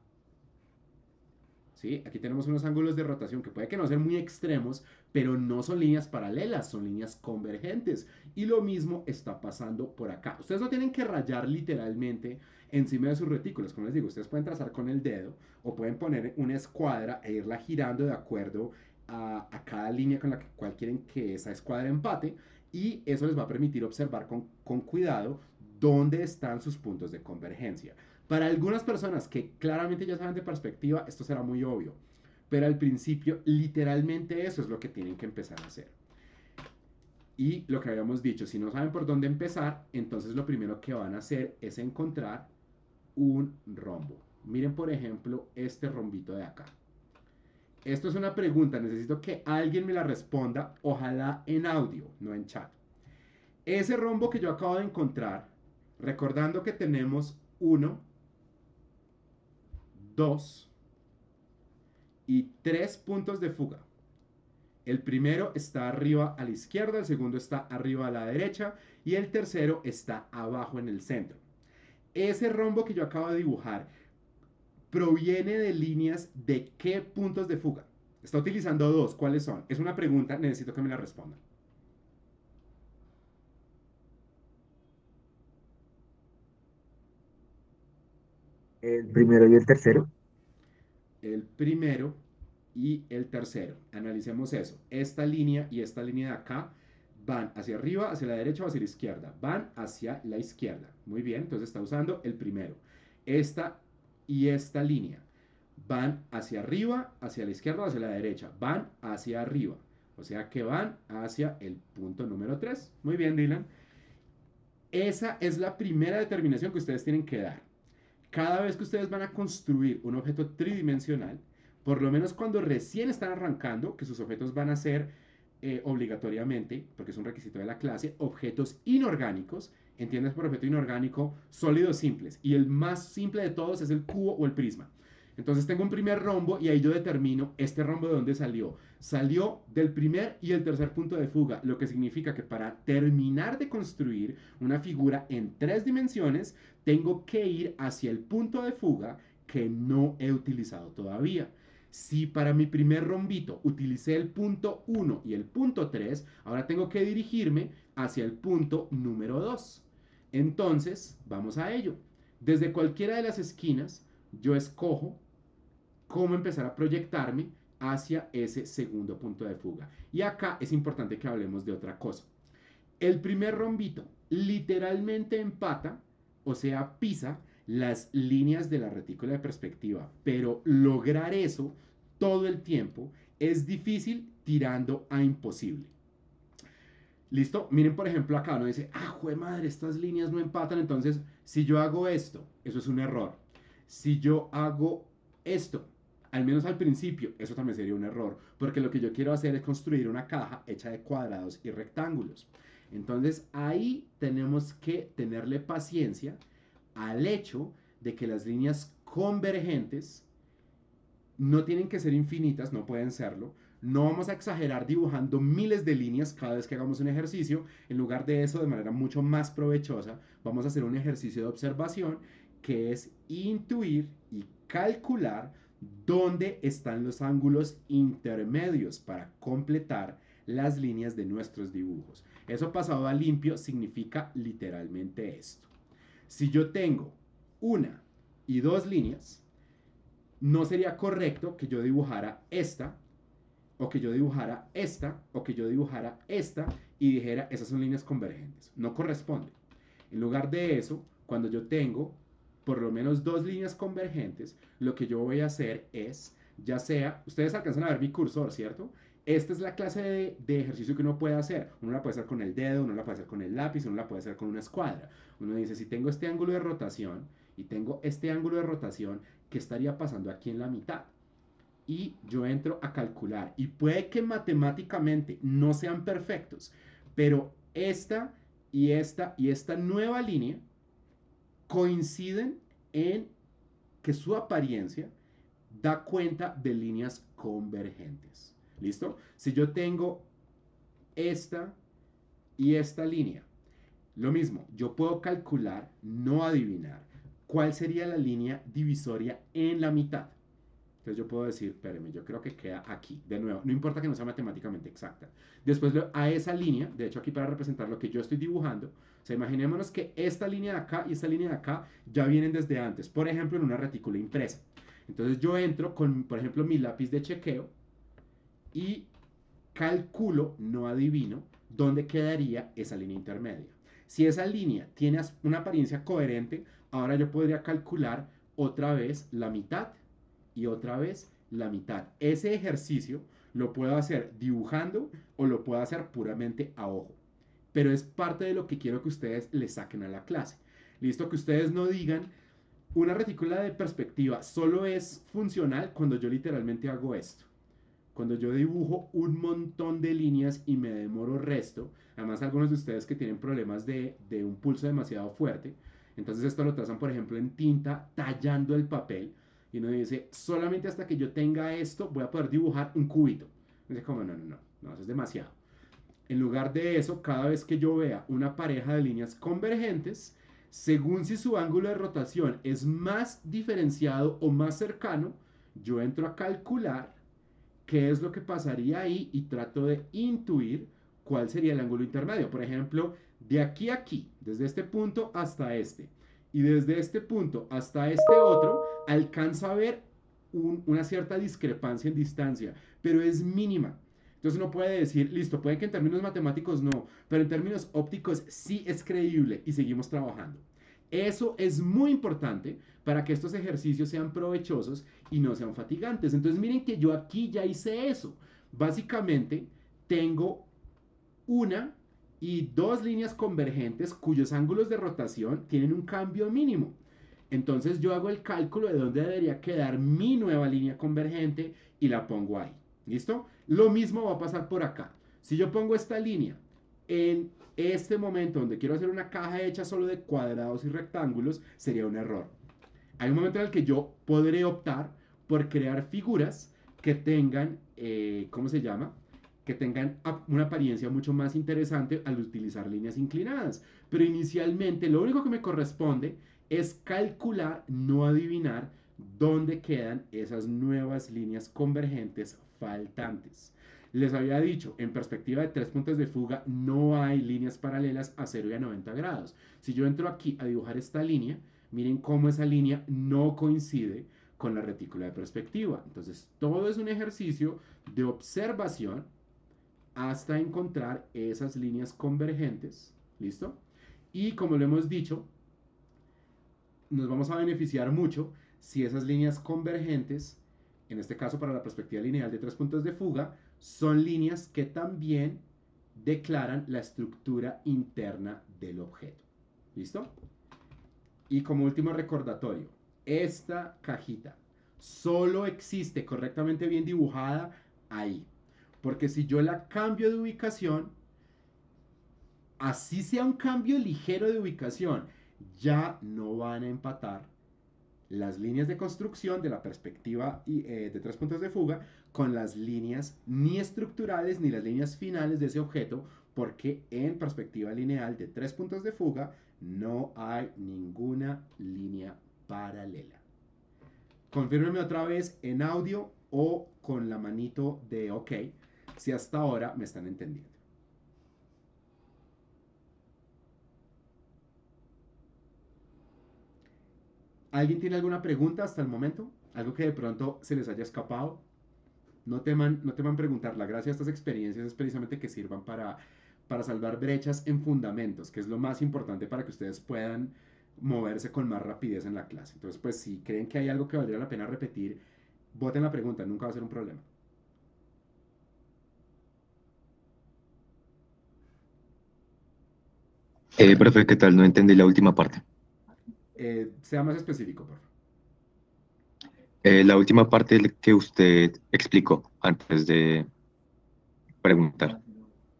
¿Sí? Aquí tenemos unos ángulos de rotación que puede que no sean muy extremos, pero no son líneas paralelas, son líneas convergentes. Y lo mismo está pasando por acá. Ustedes no tienen que rayar literalmente encima de sus retículas. Como les digo, ustedes pueden trazar con el dedo o pueden poner una escuadra e irla girando de acuerdo a cada línea con la cual quieren que esa escuadra empate. Y eso les va a permitir observar con cuidado dónde están sus puntos de convergencia. Para algunas personas que claramente ya saben de perspectiva, esto será muy obvio. Pero al principio, literalmente eso es lo que tienen que empezar a hacer. Y lo que habíamos dicho, si no saben por dónde empezar, entonces lo primero que van a hacer es encontrar un rombo. Miren, por ejemplo, este rombito de acá. Esto es una pregunta, necesito que alguien me la responda, ojalá en audio, no en chat. Ese rombo que yo acabo de encontrar, recordando que tenemos uno, dos y tres puntos de fuga. El primero está arriba a la izquierda, el segundo está arriba a la derecha y el tercero está abajo en el centro. Ese rombo que yo acabo de dibujar proviene de líneas de qué puntos de fuga. Está utilizando dos, ¿cuáles son? Es una pregunta, necesito que me la respondan. El primero y el tercero. El primero y el tercero. Analicemos eso. Esta línea y esta línea de acá van hacia arriba, hacia la derecha o hacia la izquierda. Van hacia la izquierda. Muy bien, entonces está usando el primero. Esta y esta línea van hacia arriba, hacia la izquierda o hacia la derecha. Van hacia arriba. O sea que van hacia el punto número 3. Muy bien, Dylan. Esa es la primera determinación que ustedes tienen que dar. Cada vez que ustedes van a construir un objeto tridimensional, por lo menos cuando recién están arrancando, que sus objetos van a ser obligatoriamente, porque es un requisito de la clase, objetos inorgánicos. ¿Entiendes por objeto inorgánico? Sólidos simples. Y el más simple de todos es el cubo o el prisma. Entonces tengo un primer rombo y ahí yo determino este rombo de dónde salió. Salió del primer y el tercer punto de fuga, lo que significa que para terminar de construir una figura en tres dimensiones, tengo que ir hacia el punto de fuga que no he utilizado todavía. Si para mi primer rombito utilicé el punto 1 y el punto 3, ahora tengo que dirigirme hacia el punto número 2. Entonces, vamos a ello. Desde cualquiera de las esquinas, yo escojo cómo empezar a proyectarme hacia ese segundo punto de fuga. Y acá es importante que hablemos de otra cosa. El primer rombito literalmente empata, o sea, pisa las líneas de la retícula de perspectiva, pero lograr eso todo el tiempo, es difícil tirando a imposible. ¿Listo? Miren, por ejemplo, acá uno dice, jue madre, estas líneas no empatan, entonces, si yo hago esto, eso es un error. Si yo hago esto, al menos al principio, eso también sería un error, porque lo que yo quiero hacer es construir una caja hecha de cuadrados y rectángulos. Entonces, ahí tenemos que tenerle paciencia al hecho de que las líneas convergentes no tienen que ser infinitas, no pueden serlo. No vamos a exagerar dibujando miles de líneas cada vez que hagamos un ejercicio. En lugar de eso, de manera mucho más provechosa, vamos a hacer un ejercicio de observación que es intuir y calcular dónde están los ángulos intermedios para completar las líneas de nuestros dibujos. Eso pasado a limpio significa literalmente esto. Si yo tengo una y dos líneas, no sería correcto que yo dibujara esta, o que yo dibujara esta, o que yo dibujara esta, y dijera, esas son líneas convergentes. No corresponde. En lugar de eso, cuando yo tengo por lo menos dos líneas convergentes, lo que yo voy a hacer es, ya sea, ustedes alcanzan a ver mi cursor, ¿cierto? Esta es la clase de ejercicio que uno puede hacer. Uno la puede hacer con el dedo, uno la puede hacer con el lápiz, uno la puede hacer con una escuadra. Uno dice, si tengo este ángulo de rotación y tengo este ángulo de rotación, ¿qué estaría pasando aquí en la mitad? Y yo entro a calcular. Y puede que matemáticamente no sean perfectos, pero esta y esta y esta nueva línea coinciden en que su apariencia da cuenta de líneas convergentes. ¿Listo? Si yo tengo esta y esta línea, lo mismo, yo puedo calcular, no adivinar, cuál sería la línea divisoria en la mitad. Entonces yo puedo decir, espérame, yo creo que queda aquí. De nuevo, no importa que no sea matemáticamente exacta. Después a esa línea, de hecho aquí para representar lo que yo estoy dibujando, o sea, imaginémonos que esta línea de acá y esta línea de acá ya vienen desde antes. Por ejemplo, en una retícula impresa. Entonces yo entro con, por ejemplo, mi lápiz de chequeo y calculo, no adivino, dónde quedaría esa línea intermedia. Si esa línea tiene una apariencia coherente, ahora yo podría calcular otra vez la mitad y otra vez la mitad. Ese ejercicio lo puedo hacer dibujando o lo puedo hacer puramente a ojo. Pero es parte de lo que quiero que ustedes le saquen a la clase. Listo, que ustedes no digan, una retícula de perspectiva solo es funcional cuando yo literalmente hago esto. Cuando yo dibujo un montón de líneas y me demoro resto, además algunos de ustedes que tienen problemas de un pulso demasiado fuerte, entonces esto lo trazan por ejemplo en tinta tallando el papel y uno dice, solamente hasta que yo tenga esto voy a poder dibujar un cubito. Y dice como, no, eso es demasiado. En lugar de eso, cada vez que yo vea una pareja de líneas convergentes, según si su ángulo de rotación es más diferenciado o más cercano, yo entro a calcular qué es lo que pasaría ahí y trato de intuir cuál sería el ángulo intermedio. Por ejemplo, de aquí a aquí, desde este punto hasta este, y desde este punto hasta este otro, alcanza a ver una cierta discrepancia en distancia, pero es mínima. Entonces uno puede decir, listo, puede que en términos matemáticos no, pero en términos ópticos sí es creíble y seguimos trabajando. Eso es muy importante para que estos ejercicios sean provechosos y no sean fatigantes. Entonces miren que yo aquí ya hice eso. Básicamente tengo una y dos líneas convergentes cuyos ángulos de rotación tienen un cambio mínimo. Entonces yo hago el cálculo de dónde debería quedar mi nueva línea convergente y la pongo ahí. ¿Listo? Lo mismo va a pasar por acá. Si yo pongo esta línea en este momento donde quiero hacer una caja hecha solo de cuadrados y rectángulos, sería un error. Hay un momento en el que yo podré optar por crear figuras que tengan, ¿cómo se llama? Que tengan una apariencia mucho más interesante al utilizar líneas inclinadas. Pero inicialmente lo único que me corresponde es calcular, no adivinar, dónde quedan esas nuevas líneas convergentes faltantes. Les había dicho, en perspectiva de tres puntos de fuga, no hay líneas paralelas a 0 y a 90 grados. Si yo entro aquí a dibujar esta línea, miren cómo esa línea no coincide con la retícula de perspectiva. Entonces, todo es un ejercicio de observación hasta encontrar esas líneas convergentes. ¿Listo? Y como lo hemos dicho, nos vamos a beneficiar mucho si esas líneas convergentes en este caso para la perspectiva lineal de 3 puntos de fuga, son líneas que también declaran la estructura interna del objeto. ¿Listo? Y como último recordatorio, esta cajita solo existe correctamente bien dibujada ahí. Porque si yo la cambio de ubicación, así sea un cambio ligero de ubicación, ya no van a empatar las líneas de construcción de la perspectiva de 3 puntos de fuga con las líneas ni estructurales ni las líneas finales de ese objeto, porque en perspectiva lineal de 3 puntos de fuga no hay ninguna línea paralela. Confírmeme otra vez en audio o con la manito de OK si hasta ahora me están entendiendo. ¿Alguien tiene alguna pregunta hasta el momento? ¿Algo que de pronto se les haya escapado? No teman preguntar. La gracia de estas experiencias es precisamente que sirvan para salvar brechas en fundamentos, que es lo más importante para que ustedes puedan moverse con más rapidez en la clase. Entonces, pues si creen que hay algo que valdría la pena repetir, voten la pregunta, nunca va a ser un problema. Profe, ¿qué tal? No entendí la última parte. Sea más específico, por favor. La última parte que usted explicó antes de preguntar.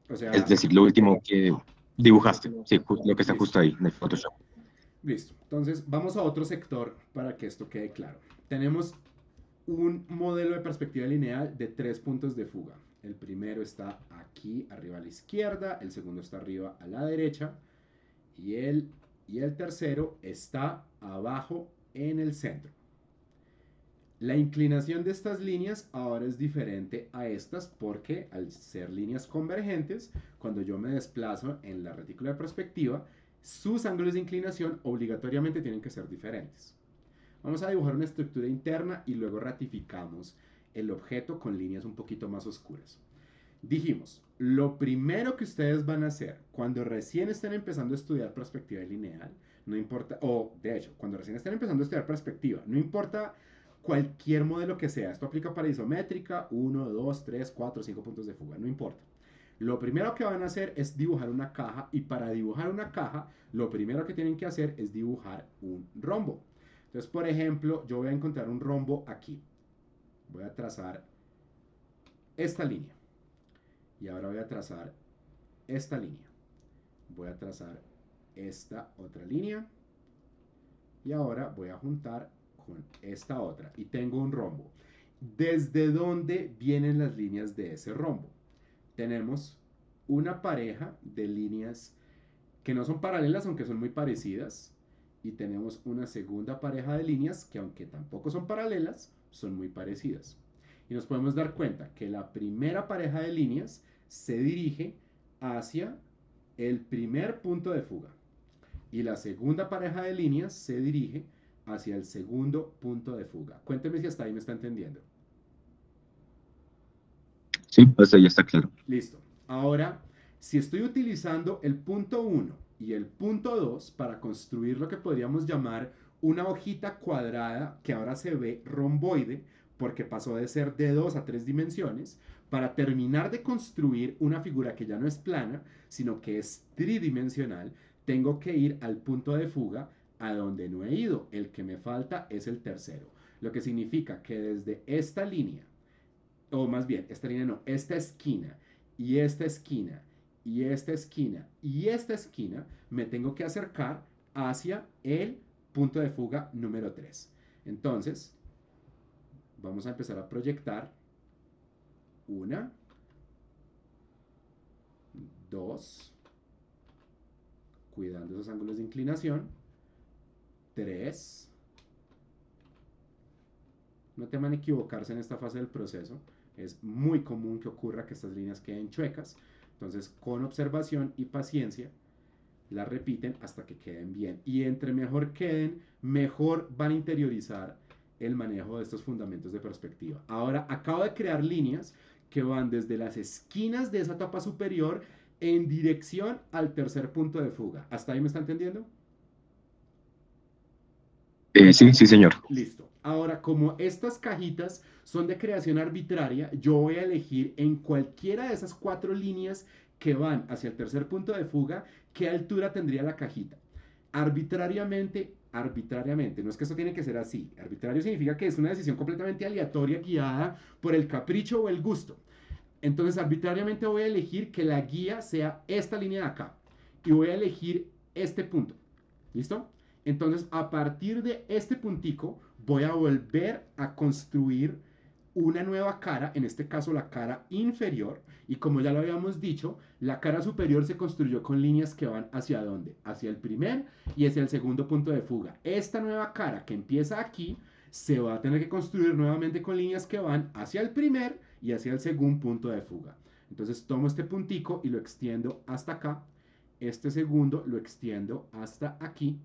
O sea, Es decir, lo último que dibujaste. Sí, lo que está justo ahí en el Photoshop. listo. Entonces, vamos a otro sector para que esto quede claro. Tenemos un modelo de perspectiva lineal de 3 puntos de fuga. El primero está aquí arriba a la izquierda, el segundo está arriba a la derecha y el tercero está abajo en el centro. La inclinación de estas líneas ahora es diferente a estas porque al ser líneas convergentes, cuando yo me desplazo en la retícula de perspectiva, sus ángulos de inclinación obligatoriamente tienen que ser diferentes. Vamos a dibujar una estructura interna y luego ratificamos el objeto con líneas un poquito más oscuras. Dijimos, lo primero que ustedes van a hacer cuando recién estén empezando a estudiar perspectiva lineal, no importa, o de hecho, cuando recién estén empezando a estudiar perspectiva, no importa cualquier modelo que sea, esto aplica para isométrica, 1, 2, 3, 4, 5 puntos de fuga, no importa. Lo primero que van a hacer es dibujar una caja y para dibujar una caja, lo primero que tienen que hacer es dibujar un rombo. Entonces, por ejemplo, yo voy a encontrar un rombo aquí. Voy a trazar esta línea. Y ahora voy a trazar esta línea. Voy a trazar esta otra línea. Y ahora voy a juntar con esta otra. Y tengo un rombo. ¿Desde dónde vienen las líneas de ese rombo? Tenemos una pareja de líneas que no son paralelas, aunque son muy parecidas. Y tenemos una segunda pareja de líneas que, aunque tampoco son paralelas, son muy parecidas. Y nos podemos dar cuenta que la primera pareja de líneas se dirige hacia el primer punto de fuga. Y la segunda pareja de líneas se dirige hacia el segundo punto de fuga. Cuénteme si hasta ahí me está entendiendo. Sí, hasta ahí está claro. Listo. Ahora, si estoy utilizando el punto 1 y el punto 2 para construir lo que podríamos llamar una hojita cuadrada que ahora se ve romboide porque pasó de ser de 2 a 3 dimensiones, para terminar de construir una figura que ya no es plana, sino que es tridimensional, tengo que ir al punto de fuga a donde no he ido. El que me falta es el tercero. Lo que significa que desde esta línea, o más bien, esta línea no, esta esquina y esta esquina y esta esquina y esta esquina, me tengo que acercar hacia el punto de fuga número 3. Entonces, vamos a empezar a proyectar. 1, 2, cuidando esos ángulos de inclinación. 3. No teman equivocarse en esta fase del proceso. Es muy común que ocurra que estas líneas queden chuecas. Entonces, con observación y paciencia, las repiten hasta que queden bien. Y entre mejor queden, mejor van a interiorizar el manejo de estos fundamentos de perspectiva. Ahora, acabo de crear líneas que van desde las esquinas de esa tapa superior en dirección al tercer punto de fuga. ¿Hasta ahí me está entendiendo? Sí, sí, señor. Listo. Ahora, como estas cajitas son de creación arbitraria, yo voy a elegir en cualquiera de esas 4 líneas que van hacia el tercer punto de fuga, qué altura tendría la cajita. Arbitrariamente, no es que eso tiene que ser así. Arbitrario significa que es una decisión completamente aleatoria, guiada por el capricho o el gusto. Entonces, arbitrariamente voy a elegir que la guía sea esta línea de acá. Y voy a elegir este punto. ¿Listo? Entonces, a partir de este puntico, voy a volver a construir una nueva cara, en este caso la cara inferior, y como ya lo habíamos dicho, la cara superior se construyó con líneas que van hacia dónde, hacia el primer y hacia el segundo punto de fuga. Esta nueva cara que empieza aquí se va a tener que construir nuevamente con líneas que van hacia el primer y hacia el segundo punto de fuga. Entonces tomo este puntico y lo extiendo hasta acá, este segundo lo extiendo hasta aquí,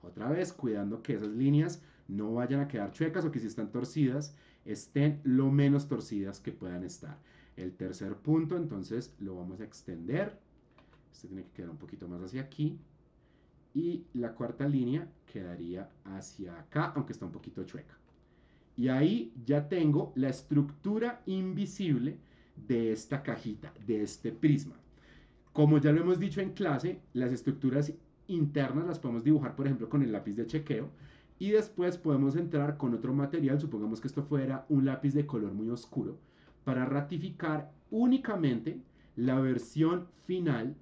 otra vez cuidando que esas líneas no vayan a quedar chuecas o que si están torcidas estén lo menos torcidas que puedan estar. El tercer punto entonces lo vamos a extender, este tiene que quedar un poquito más hacia aquí, y la cuarta línea quedaría hacia acá, aunque está un poquito chueca. Y ahí ya tengo la estructura invisible de esta cajita, de este prisma. Como ya lo hemos dicho en clase, las estructuras internas las podemos dibujar, por ejemplo, con el lápiz de chequeo, y después podemos entrar con otro material, supongamos que esto fuera un lápiz de color muy oscuro, para ratificar únicamente la versión final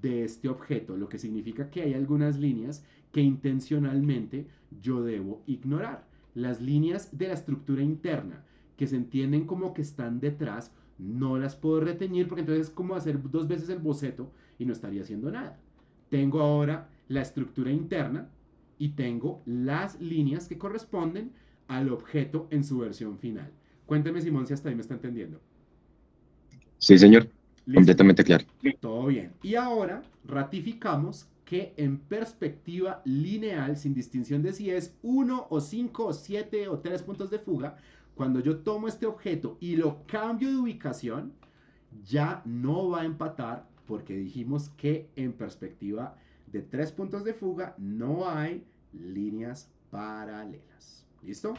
de este objeto, lo que significa que hay algunas líneas que intencionalmente yo debo ignorar. Las líneas de la estructura interna que se entienden como que están detrás, no las puedo retener porque entonces es como hacer 2 veces el boceto y no estaría haciendo nada. Tengo ahora la estructura interna y tengo las líneas que corresponden al objeto en su versión final. Cuénteme, Simón, si hasta ahí me está entendiendo. Sí, señor. ¿Listo? Completamente claro. Todo bien. Y ahora ratificamos que en perspectiva lineal, sin distinción de si es 1 o 5 o 7 o 3 puntos de fuga, cuando yo tomo este objeto y lo cambio de ubicación, ya no va a empatar porque dijimos que en perspectiva de 3 puntos de fuga no hay líneas paralelas. ¿Listo?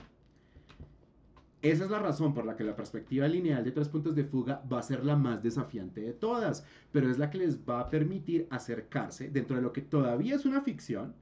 Esa es la razón por la que la perspectiva lineal de 3 puntos de fuga va a ser la más desafiante de todas, pero es la que les va a permitir acercarse, dentro de lo que todavía es una ficción,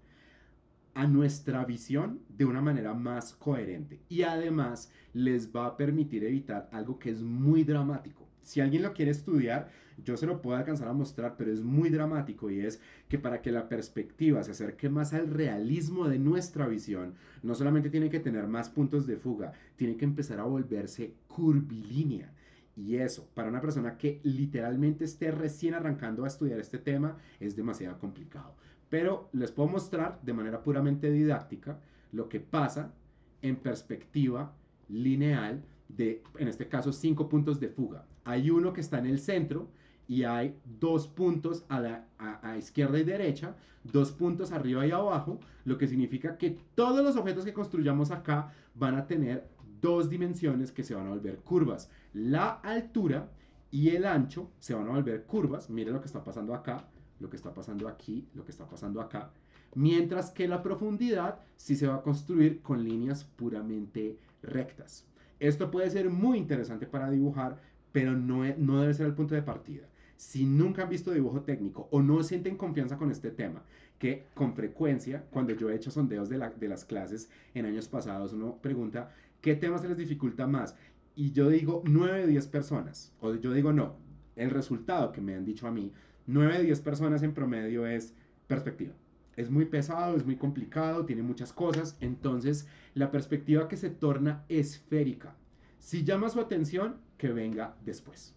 a nuestra visión de una manera más coherente. Y además les va a permitir evitar algo que es muy dramático. Si alguien lo quiere estudiar, yo se lo puedo alcanzar a mostrar, pero es muy dramático, y es que para que la perspectiva se acerque más al realismo de nuestra visión, no solamente tiene que tener más puntos de fuga, tiene que empezar a volverse curvilínea. Y eso, para una persona que literalmente esté recién arrancando a estudiar este tema, es demasiado complicado. Pero les puedo mostrar de manera puramente didáctica lo que pasa en perspectiva lineal de, en este caso, 5 puntos de fuga. Hay uno que está en el centro y hay 2 puntos a izquierda y derecha, 2 puntos arriba y abajo, lo que significa que todos los objetos que construyamos acá van a tener 2 dimensiones que se van a volver curvas. La altura y el ancho se van a volver curvas. Miren lo que está pasando acá, lo que está pasando aquí, lo que está pasando acá. Mientras que la profundidad sí se va a construir con líneas puramente rectas. Esto puede ser muy interesante para dibujar, pero no debe ser el punto de partida. Si nunca han visto dibujo técnico o no sienten confianza con este tema, que con frecuencia, cuando yo he hecho sondeos de las clases en años pasados, uno pregunta, ¿qué tema se les dificulta más? Y yo digo 9 de 10 personas, o yo digo no, el resultado que me han dicho a mí, 9 de 10 personas en promedio es perspectiva. Es muy pesado, es muy complicado, tiene muchas cosas, entonces la perspectiva que se torna esférica. Si llama su atención, que venga después.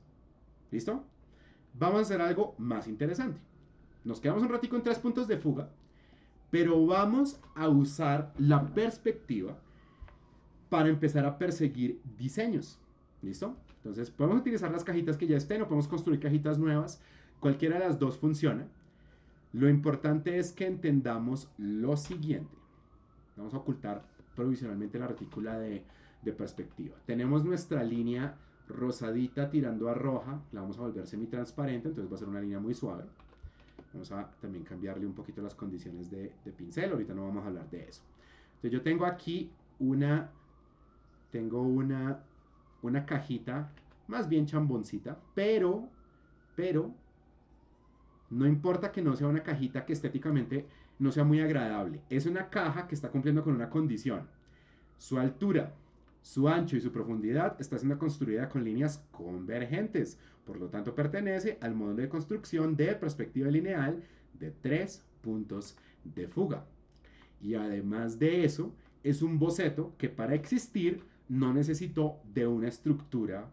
¿Listo? Vamos a hacer algo más interesante. Nos quedamos un ratico en 3 puntos de fuga, pero vamos a usar la perspectiva para empezar a perseguir diseños. ¿Listo? Entonces podemos utilizar las cajitas que ya estén o podemos construir cajitas nuevas. Cualquiera de las dos funciona. Lo importante es que entendamos lo siguiente. Vamos a ocultar provisionalmente la retícula de perspectiva. Tenemos nuestra línea rosadita tirando a roja. La vamos a volver semitransparente, entonces va a ser una línea muy suave. Vamos a también cambiarle un poquito las condiciones de pincel. Ahorita no vamos a hablar de eso. Entonces yo tengo aquí una, tengo una cajita más bien chamboncita, pero, no importa que no sea una cajita que estéticamente no sea muy agradable. Es una caja que está cumpliendo con una condición. Su altura, su ancho y su profundidad está siendo construida con líneas convergentes. Por lo tanto, pertenece al módulo de construcción de perspectiva lineal de 3 puntos de fuga. Y además de eso, es un boceto que para existir no necesitó de una estructura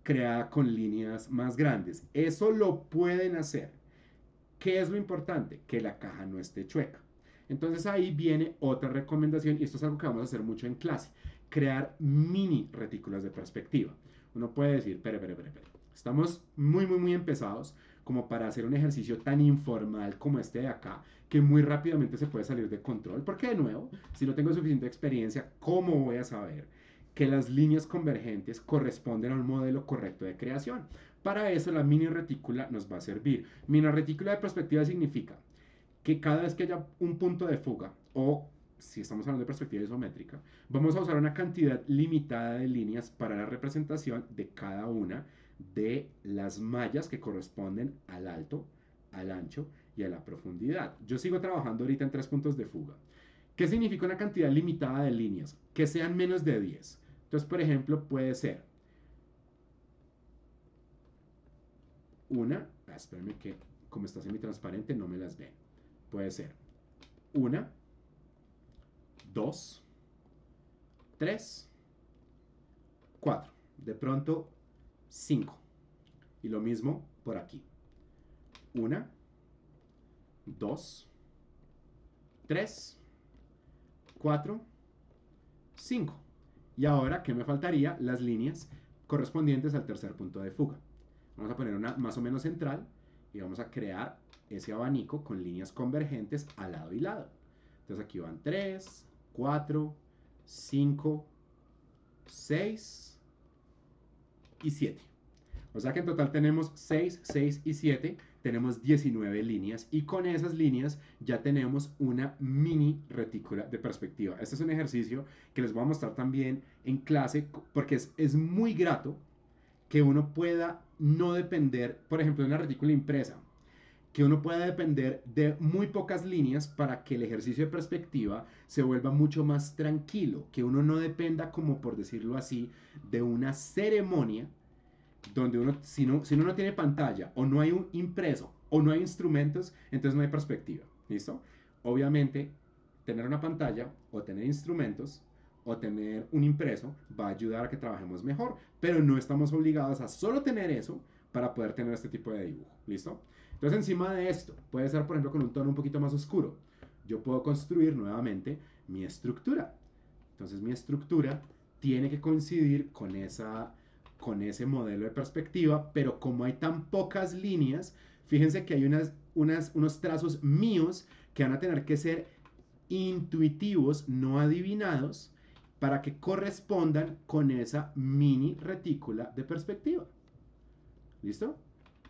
creada con líneas más grandes. Eso lo pueden hacer. ¿Qué es lo importante? Que la caja no esté chueca. Entonces ahí viene otra recomendación, y esto es algo que vamos a hacer mucho en clase: crear mini retículas de perspectiva. Uno puede decir, pero, estamos muy empezados como para hacer un ejercicio tan informal como este de acá, que muy rápidamente se puede salir de control, porque de nuevo, si no tengo suficiente experiencia, ¿cómo voy a saber que las líneas convergentes corresponden a un modelo correcto de creación? Para eso la mini retícula nos va a servir. Mini retícula de perspectiva significa que cada vez que haya un punto de fuga, o si estamos hablando de perspectiva isométrica, vamos a usar una cantidad limitada de líneas para la representación de cada una de las mallas que corresponden al alto, al ancho y a la profundidad. Yo sigo trabajando ahorita en 3 puntos de fuga. ¿Qué significa una cantidad limitada de líneas? Que sean menos de 10. Entonces, por ejemplo, puede ser espérame que como está semitransparente no me las ven. Puede ser 1, 2, 3, 4. De pronto 5. Y lo mismo por aquí. 1, 2, 3, 4, 5. Y ahora, ¿qué me faltaría? Las líneas correspondientes al tercer punto de fuga. Vamos a poner una más o menos central y vamos a crear ese abanico con líneas convergentes a lado y lado. Entonces aquí van 3, 4, 5, 6 y 7. O sea que en total tenemos 6, 6 y 7. Tenemos 19 líneas y con esas líneas ya tenemos una mini retícula de perspectiva. Este es un ejercicio que les voy a mostrar también en clase porque es muy grato que uno pueda no depender, por ejemplo, de una retícula impresa, que uno pueda depender de muy pocas líneas para que el ejercicio de perspectiva se vuelva mucho más tranquilo, que uno no dependa, como por decirlo así, de una ceremonia donde uno, si uno no tiene pantalla, o no hay un impreso, o no hay instrumentos, entonces no hay perspectiva. ¿Listo? Obviamente, tener una pantalla, o tener instrumentos, o tener un impreso, va a ayudar a que trabajemos mejor, pero no estamos obligados a solo tener eso para poder tener este tipo de dibujo. ¿Listo? Entonces, encima de esto, puede ser, por ejemplo, con un tono un poquito más oscuro. Yo puedo construir nuevamente mi estructura. Entonces, mi estructura tiene que coincidir con ese modelo de perspectiva, pero como hay tan pocas líneas, fíjense que hay unos trazos míos que van a tener que ser intuitivos, no adivinados, para que correspondan con esa mini retícula de perspectiva. ¿Listo?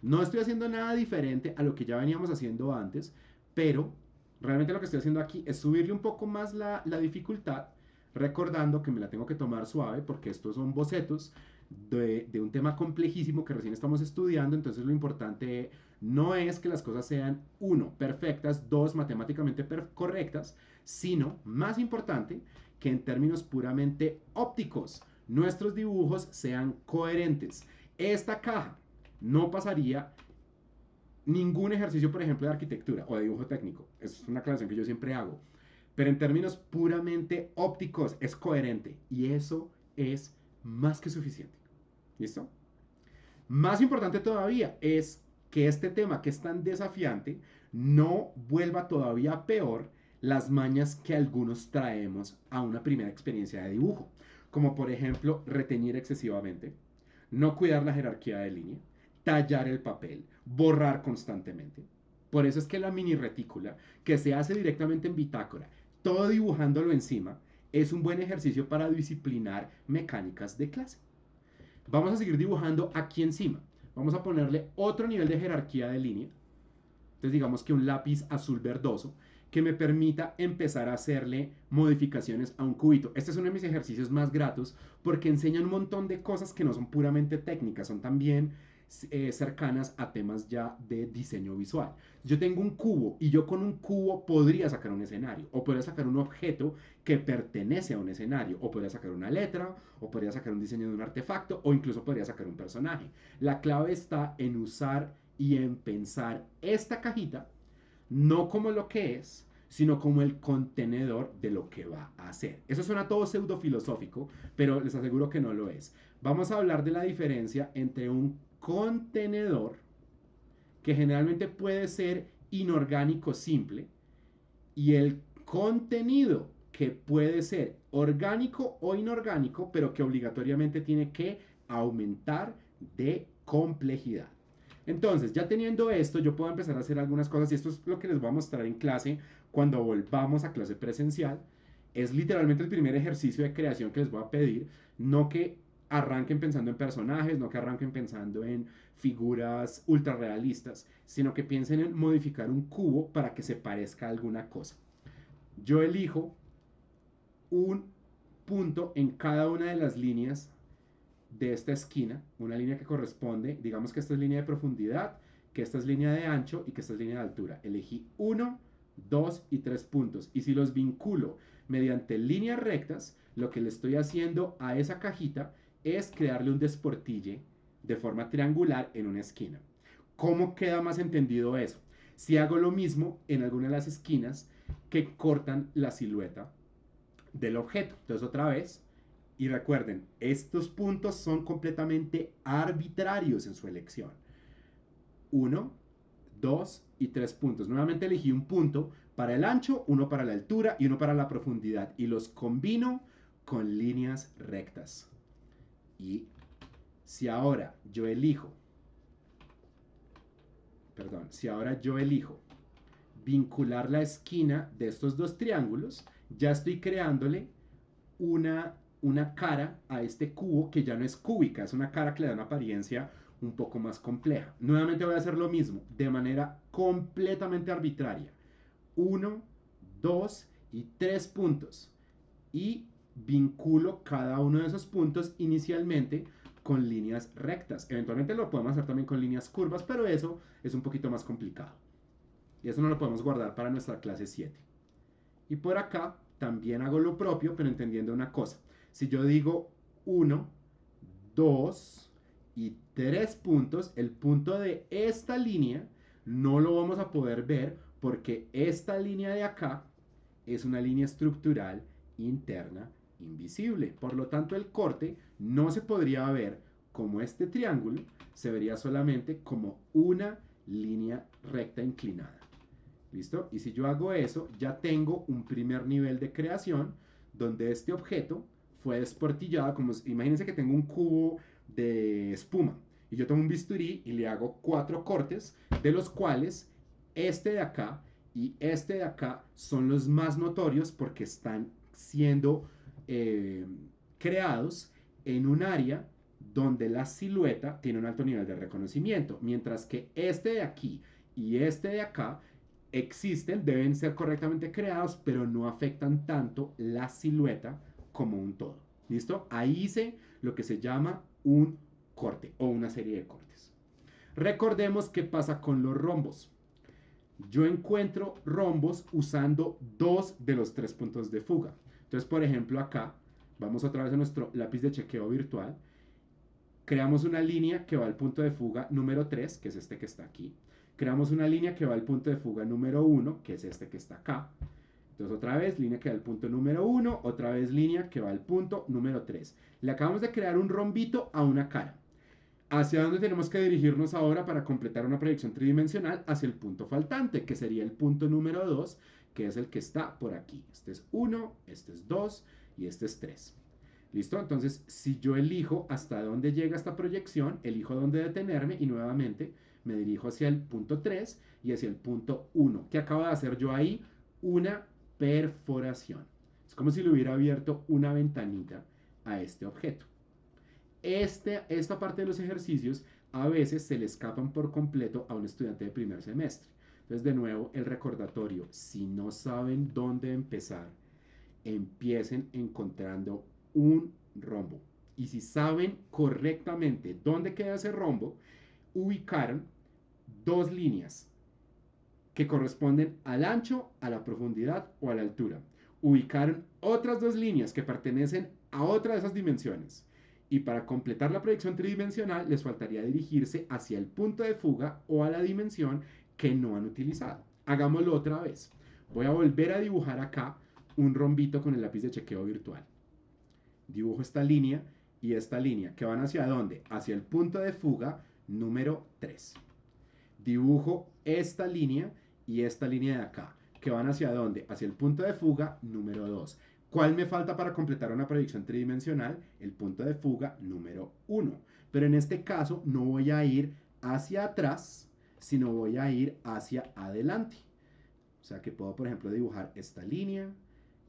No estoy haciendo nada diferente a lo que ya veníamos haciendo antes, pero realmente lo que estoy haciendo aquí es subirle un poco más la dificultad, recordando que me la tengo que tomar suave porque estos son bocetos de un tema complejísimo que recién estamos estudiando. Entonces lo importante no es que las cosas sean, 1, perfectas, 2, matemáticamente correctas, sino, más importante, que en términos puramente ópticos, nuestros dibujos sean coherentes. Esta caja no pasaría ningún ejercicio, por ejemplo, de arquitectura o de dibujo técnico. Es una aclaración que yo siempre hago. Pero en términos puramente ópticos es coherente y eso es más que suficiente. ¿Listo? Más importante todavía es que este tema, que es tan desafiante, no vuelva todavía peor las mañas que algunos traemos a una primera experiencia de dibujo, como por ejemplo reteñir excesivamente, no cuidar la jerarquía de línea, tallar el papel, borrar constantemente. Por eso es que la mini retícula, que se hace directamente en bitácora, todo dibujándolo encima, es un buen ejercicio para disciplinar mecánicas de clase. Vamos a seguir dibujando aquí encima. Vamos a ponerle otro nivel de jerarquía de línea. Entonces digamos que un lápiz azul verdoso, que me permita empezar a hacerle modificaciones a un cubito. Este es uno de mis ejercicios más gratos porque enseña un montón de cosas que no son puramente técnicas, son también cercanas a temas ya de diseño visual. Yo tengo un cubo y yo con un cubo podría sacar un escenario o podría sacar un objeto que pertenece a un escenario o podría sacar una letra o podría sacar un diseño de un artefacto o incluso podría sacar un personaje. La clave está en usar y en pensar esta cajita no como lo que es, sino como el contenedor de lo que va a hacer. Eso suena todo pseudo filosófico, pero les aseguro que no lo es. Vamos a hablar de la diferencia entre un contenedor, que generalmente puede ser inorgánico simple, y el contenido, que puede ser orgánico o inorgánico, pero que obligatoriamente tiene que aumentar de complejidad. Entonces, ya teniendo esto, yo puedo empezar a hacer algunas cosas y esto es lo que les voy a mostrar en clase cuando volvamos a clase presencial. Es literalmente el primer ejercicio de creación que les voy a pedir, no que arranquen pensando en personajes, no que arranquen pensando en figuras ultra realistas, sino que piensen en modificar un cubo para que se parezca a alguna cosa. Yo elijo un punto en cada una de las líneas de esta esquina, una línea que corresponde, digamos que esta es línea de profundidad, que esta es línea de ancho y que esta es línea de altura. Elegí 1, 2 y 3 puntos. Y si los vinculo mediante líneas rectas, lo que le estoy haciendo a esa cajita es crearle un desportille de forma triangular en una esquina. ¿Cómo queda más entendido eso? Si hago lo mismo en alguna de las esquinas que cortan la silueta del objeto. Entonces otra vez, y recuerden, estos puntos son completamente arbitrarios en su elección. 1, 2 y 3 puntos. Nuevamente elegí un punto para el ancho, uno para la altura y uno para la profundidad. Y los combino con líneas rectas. Y si ahora yo elijo, si ahora yo elijo vincular la esquina de estos dos triángulos, ya estoy creándole una cara a este cubo que ya no es cúbica, es una cara que le da una apariencia un poco más compleja. Nuevamente voy a hacer lo mismo, de manera completamente arbitraria. 1, 2 y 3 puntos. Y vinculo cada uno de esos puntos inicialmente con líneas rectas. Eventualmente lo podemos hacer también con líneas curvas, pero eso es un poquito más complicado. Y eso no lo podemos guardar para nuestra clase 7. Y por acá también hago lo propio, pero entendiendo una cosa. Si yo digo 1, 2 y 3 puntos, el punto de esta línea no lo vamos a poder ver porque esta línea de acá es una línea estructural interna invisible. Por lo tanto, el corte no se podría ver como este triángulo, se vería solamente como una línea recta inclinada. ¿Listo? Y si yo hago eso, ya tengo un primer nivel de creación donde este objeto fue desportillado, como imagínense que tengo un cubo de espuma y yo tomo un bisturí y le hago 4 cortes, de los cuales este de acá y este de acá son los más notorios porque están siendo creados en un área donde la silueta tiene un alto nivel de reconocimiento, mientras que este de aquí y este de acá existen, deben ser correctamente creados, pero no afectan tanto la silueta como un todo. ¿Listo? Ahí hice lo que se llama un corte o una serie de cortes. Recordemos qué pasa con los rombos. Yo encuentro rombos usando 2 de los 3 puntos de fuga. Entonces, por ejemplo, acá, vamos otra vez a nuestro lápiz de chequeo virtual. Creamos una línea que va al punto de fuga número 3, que es este que está aquí. Creamos una línea que va al punto de fuga número 1, que es este que está acá. Entonces otra vez línea que va al punto número 1, otra vez línea que va al punto número 3. Le acabamos de crear un rombito a una cara. ¿Hacia dónde tenemos que dirigirnos ahora para completar una proyección tridimensional? Hacia el punto faltante, que sería el punto número 2, que es el que está por aquí. Este es 1, este es 2 y este es 3. ¿Listo? Entonces, si yo elijo hasta dónde llega esta proyección, elijo dónde detenerme y nuevamente me dirijo hacia el punto 3 y hacia el punto 1. ¿Qué acabo de hacer yo ahí? Una perforación. Es como si le hubiera abierto una ventanita a este objeto. Esta parte de los ejercicios a veces se le escapan por completo a un estudiante de primer semestre. Entonces, de nuevo, el recordatorio, si no saben dónde empezar, empiecen encontrando un rombo. Y si saben correctamente dónde queda ese rombo, ubicaron dos líneas que corresponden al ancho, a la profundidad o a la altura. Ubicaron otras dos líneas que pertenecen a otra de esas dimensiones. Y para completar la proyección tridimensional les faltaría dirigirse hacia el punto de fuga o a la dimensión que no han utilizado. Hagámoslo otra vez. Voy a volver a dibujar acá un rombito con el lápiz de chequeo virtual. Dibujo esta línea y esta línea que van hacia dónde? Hacia el punto de fuga número 3. Dibujo esta línea y esta línea de acá, que van hacia dónde? Hacia el punto de fuga número 2. ¿Cuál me falta para completar una proyección tridimensional? El punto de fuga número 1. Pero en este caso no voy a ir hacia atrás, sino voy a ir hacia adelante. O sea que puedo, por ejemplo, dibujar esta línea,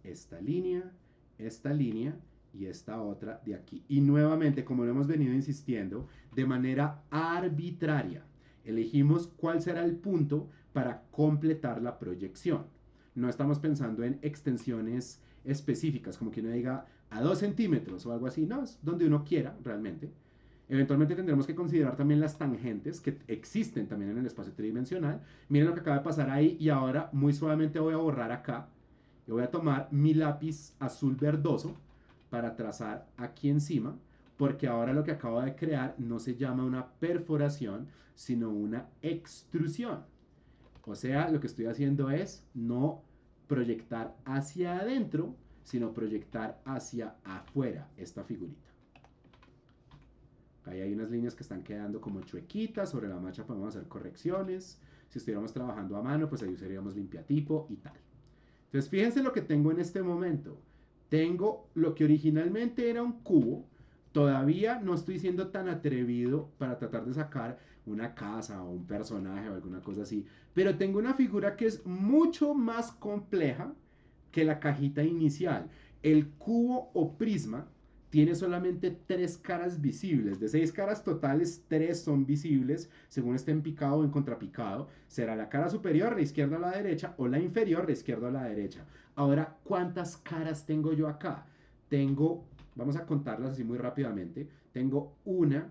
esta línea, esta línea y esta otra de aquí. Y nuevamente, como lo hemos venido insistiendo, de manera arbitraria, elegimos cuál será el punto para completar la proyección. No estamos pensando en extensiones específicas, como que uno diga a 2 centímetros o algo así. No, es donde uno quiera realmente. Eventualmente tendremos que considerar también las tangentes que existen también en el espacio tridimensional. Miren lo que acaba de pasar ahí y ahora muy suavemente voy a borrar acá. Yo voy a tomar mi lápiz azul verdoso para trazar aquí encima, porque ahora lo que acabo de crear no se llama una perforación, sino una extrusión. O sea, lo que estoy haciendo es no proyectar hacia adentro, sino proyectar hacia afuera esta figurita. Ahí hay unas líneas que están quedando como chuequitas, sobre la marcha podemos hacer correcciones. Si estuviéramos trabajando a mano, pues ahí usaríamos limpiatipo y tal. Entonces, fíjense lo que tengo en este momento. Tengo lo que originalmente era un cubo. Todavía no estoy siendo tan atrevido para tratar de sacar una casa o un personaje o alguna cosa así. Pero tengo una figura que es mucho más compleja que la cajita inicial. El cubo o prisma tiene solamente 3 caras visibles. De 6 caras totales, 3 son visibles, según esté en picado o en contrapicado. Será la cara superior, la izquierda o la derecha, o la inferior, la izquierda o la derecha. Ahora, ¿cuántas caras tengo yo acá? Tengo, vamos a contarlas así muy rápidamente. Tengo 1,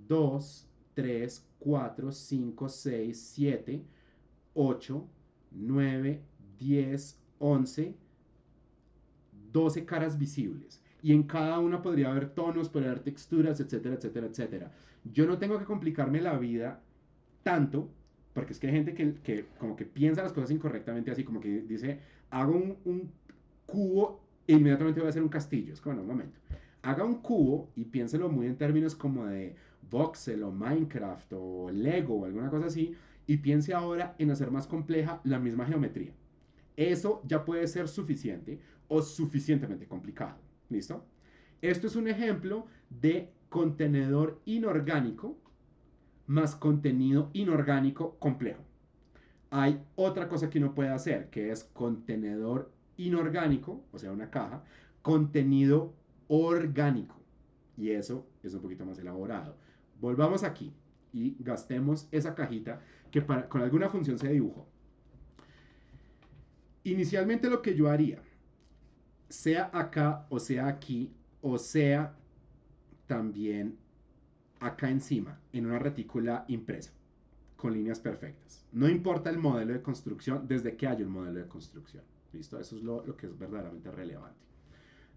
2, 3, 4, 5, 6, 7, 8, 9, 10, 11, 12 caras visibles. Y en cada una podría haber tonos, podría haber texturas, etcétera, etcétera, etcétera. Yo no tengo que complicarme la vida tanto, porque es que hay gente que como que piensa las cosas incorrectamente, así como que dice, hago un cubo e inmediatamente voy a hacer un castillo. Es como, no, un momento. Haga un cubo y piénselo muy en términos como de voxel o Minecraft o Lego o alguna cosa así, y piense ahora en hacer más compleja la misma geometría. Eso ya puede ser suficiente o suficientemente complicado. ¿Listo? Esto es un ejemplo de contenedor inorgánico más contenido inorgánico complejo. Hay otra cosa que uno puede hacer, que es contenedor inorgánico, o sea, una caja, contenido orgánico. Y eso es un poquito más elaborado. Volvamos aquí y gastemos esa cajita que con alguna función se dibujó. Inicialmente lo que yo haría, sea acá o sea aquí, o sea también acá encima, en una retícula impresa, con líneas perfectas. No importa el modelo de construcción, desde que haya un modelo de construcción. ¿Listo? Eso es lo que es verdaderamente relevante.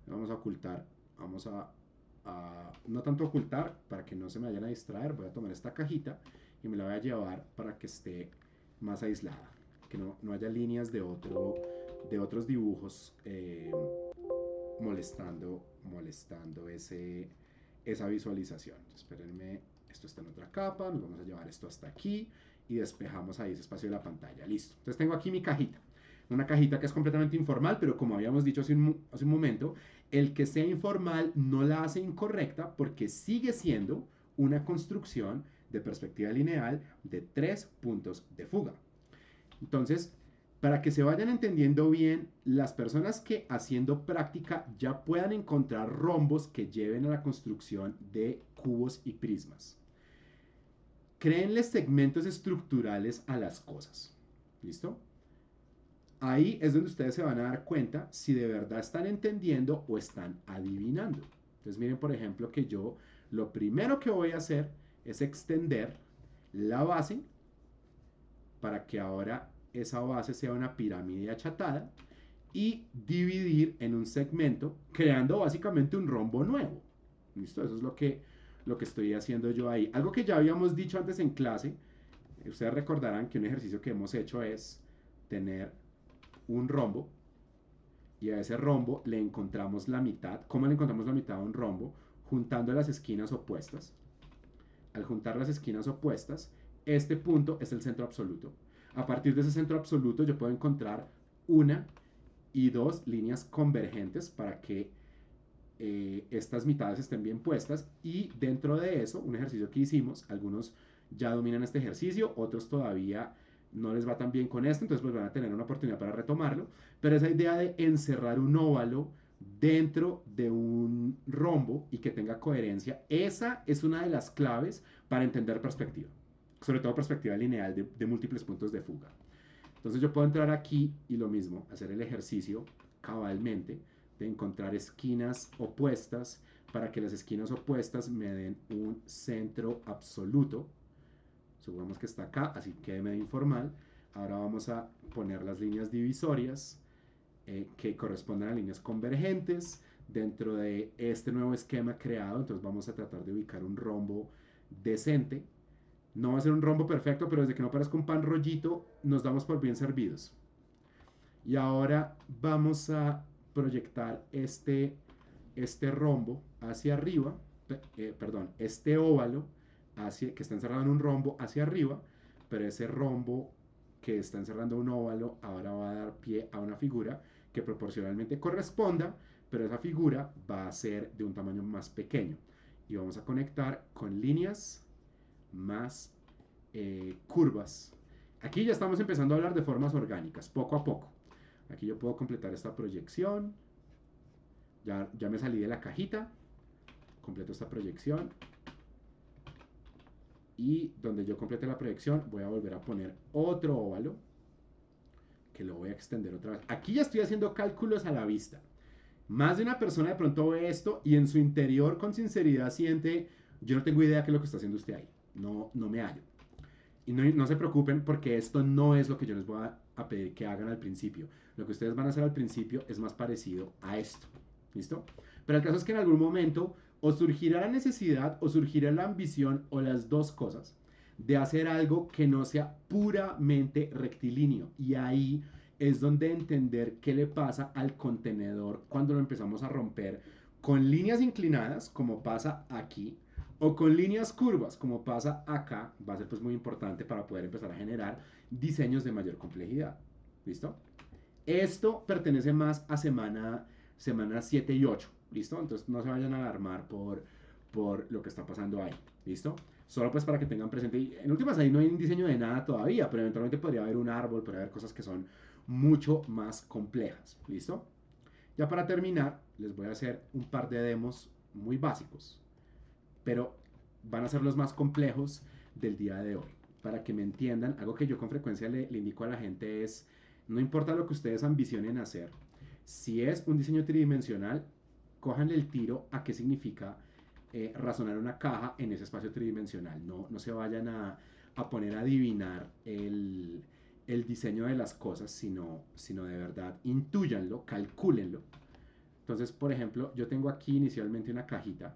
Vamos a ocultar, vamos a no tanto ocultar, para que no se me vayan a distraer, voy a tomar esta cajita y me la voy a llevar para que esté más aislada, que no haya líneas de otros dibujos molestando esa visualización. Espérenme, esto está en otra capa, nos vamos a llevar esto hasta aquí y despejamos ahí ese espacio de la pantalla. Listo. Entonces tengo aquí mi cajita. Una cajita que es completamente informal, pero como habíamos dicho hace un momento, el que sea informal no la hace incorrecta porque sigue siendo una construcción de perspectiva lineal de 3 puntos de fuga. Entonces, para que se vayan entendiendo bien, las personas que haciendo práctica ya puedan encontrar rombos que lleven a la construcción de cubos y prismas. Créenle segmentos estructurales a las cosas. ¿Listo? Ahí es donde ustedes se van a dar cuenta si de verdad están entendiendo o están adivinando. Entonces miren, por ejemplo, que yo lo primero que voy a hacer es extender la base para que ahora esa base sea una pirámide achatada y dividir en un segmento, creando básicamente un rombo nuevo. ¿Listo? Eso es lo que estoy haciendo yo ahí. Algo que ya habíamos dicho antes en clase, ustedes recordarán que un ejercicio que hemos hecho es tener un rombo y a ese rombo le encontramos la mitad. ¿Cómo le encontramos la mitad a un rombo? Juntando las esquinas opuestas. Al juntar las esquinas opuestas, este punto es el centro absoluto. A partir de ese centro absoluto yo puedo encontrar una y dos líneas convergentes para que estas mitades estén bien puestas, y dentro de eso, un ejercicio que hicimos, algunos ya dominan este ejercicio, otros todavía no les va tan bien con esto, entonces pues van a tener una oportunidad para retomarlo, pero esa idea de encerrar un óvalo dentro de un rombo y que tenga coherencia, esa es una de las claves para entender perspectiva, sobre todo perspectiva lineal de múltiples puntos de fuga. Entonces yo puedo entrar aquí y lo mismo, hacer el ejercicio cabalmente de encontrar esquinas opuestas para que las esquinas opuestas me den un centro absoluto. Supongamos que está acá, así que medio informal. Ahora vamos a poner las líneas divisorias que corresponden a líneas convergentes dentro de este nuevo esquema creado. Entonces vamos a tratar de ubicar un rombo decente. No va a ser un rombo perfecto, pero desde que no parezca un pan rollito, nos damos por bien servidos. Y ahora vamos a proyectar este rombo hacia arriba, perdón, este óvalo que está encerrado en un rombo hacia arriba, pero ese rombo que está encerrando un óvalo ahora va a dar pie a una figura que proporcionalmente corresponda, pero esa figura va a ser de un tamaño más pequeño. Y vamos a conectar con líneas más curvas. Aquí ya estamos empezando a hablar de formas orgánicas, poco a poco. Aquí yo puedo completar esta proyección. Ya me salí de la cajita. Completo esta proyección. Y donde yo complete la proyección, voy a volver a poner otro óvalo, que lo voy a extender otra vez. Aquí ya estoy haciendo cálculos a la vista. Más de una persona de pronto ve esto y en su interior con sinceridad siente, yo no tengo idea qué es lo que está haciendo usted ahí. No me hallo. Y no se preocupen porque esto no es lo que yo les voy a pedir que hagan al principio. Lo que ustedes van a hacer al principio es más parecido a esto. ¿Listo? Pero el caso es que en algún momento o surgirá la necesidad o surgirá la ambición o las dos cosas de hacer algo que no sea puramente rectilíneo. Y ahí es donde entender qué le pasa al contenedor cuando lo empezamos a romper con líneas inclinadas, como pasa aquí, o con líneas curvas, como pasa acá, va a ser pues muy importante para poder empezar a generar diseños de mayor complejidad. ¿Listo? Esto pertenece más a semana 7 y 8. ¿Listo? Entonces no se vayan a alarmar por lo que está pasando ahí. ¿Listo? Solo pues para que tengan presente. Y en últimas ahí no hay un diseño de nada todavía, pero eventualmente podría haber un árbol, podría haber cosas que son mucho más complejas. ¿Listo? Ya para terminar, les voy a hacer un par de demos muy básicos, pero van a ser los más complejos del día de hoy. Para que me entiendan, algo que yo con frecuencia le indico a la gente es, no importa lo que ustedes ambicionen hacer, si es un diseño tridimensional, cójanle el tiro a qué significa razonar una caja en ese espacio tridimensional. No se vayan a poner a adivinar el diseño de las cosas, sino de verdad intúyanlo, calcúlenlo. Entonces, por ejemplo, yo tengo aquí inicialmente una cajita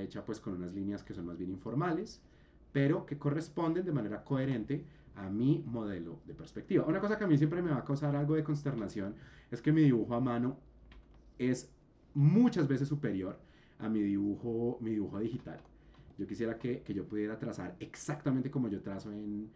hecha pues con unas líneas que son más bien informales, pero que corresponden de manera coherente a mi modelo de perspectiva. Una cosa que a mí siempre me va a causar algo de consternación es que mi dibujo a mano es muchas veces superior a mi dibujo digital. Yo quisiera que yo pudiera trazar exactamente como yo trazo en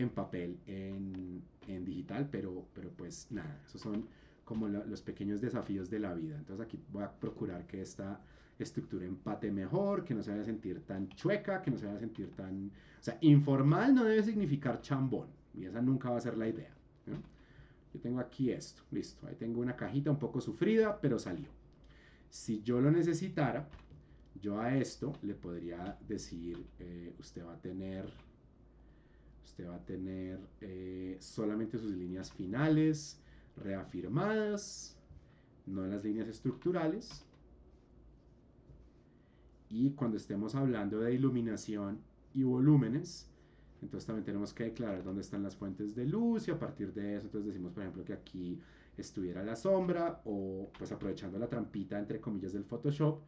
papel, en digital, pero pues nada, esos son como los pequeños desafíos de la vida. Entonces aquí voy a procurar que esta estructura empate mejor, que no se vaya a sentir tan chueca, que no se vaya a sentir tan... O sea, informal no debe significar chambón, y esa nunca va a ser la idea, ¿no? Yo tengo aquí esto, listo, ahí tengo una cajita un poco sufrida, pero salió. Si yo lo necesitara, yo a esto le podría decir, usted va a tener Usted va a tener solamente sus líneas finales reafirmadas, no las líneas estructurales. Y cuando estemos hablando de iluminación y volúmenes, entonces también tenemos que declarar dónde están las fuentes de luz, y a partir de eso entonces decimos, por ejemplo, que aquí estuviera la sombra, o pues aprovechando la trampita entre comillas del Photoshop,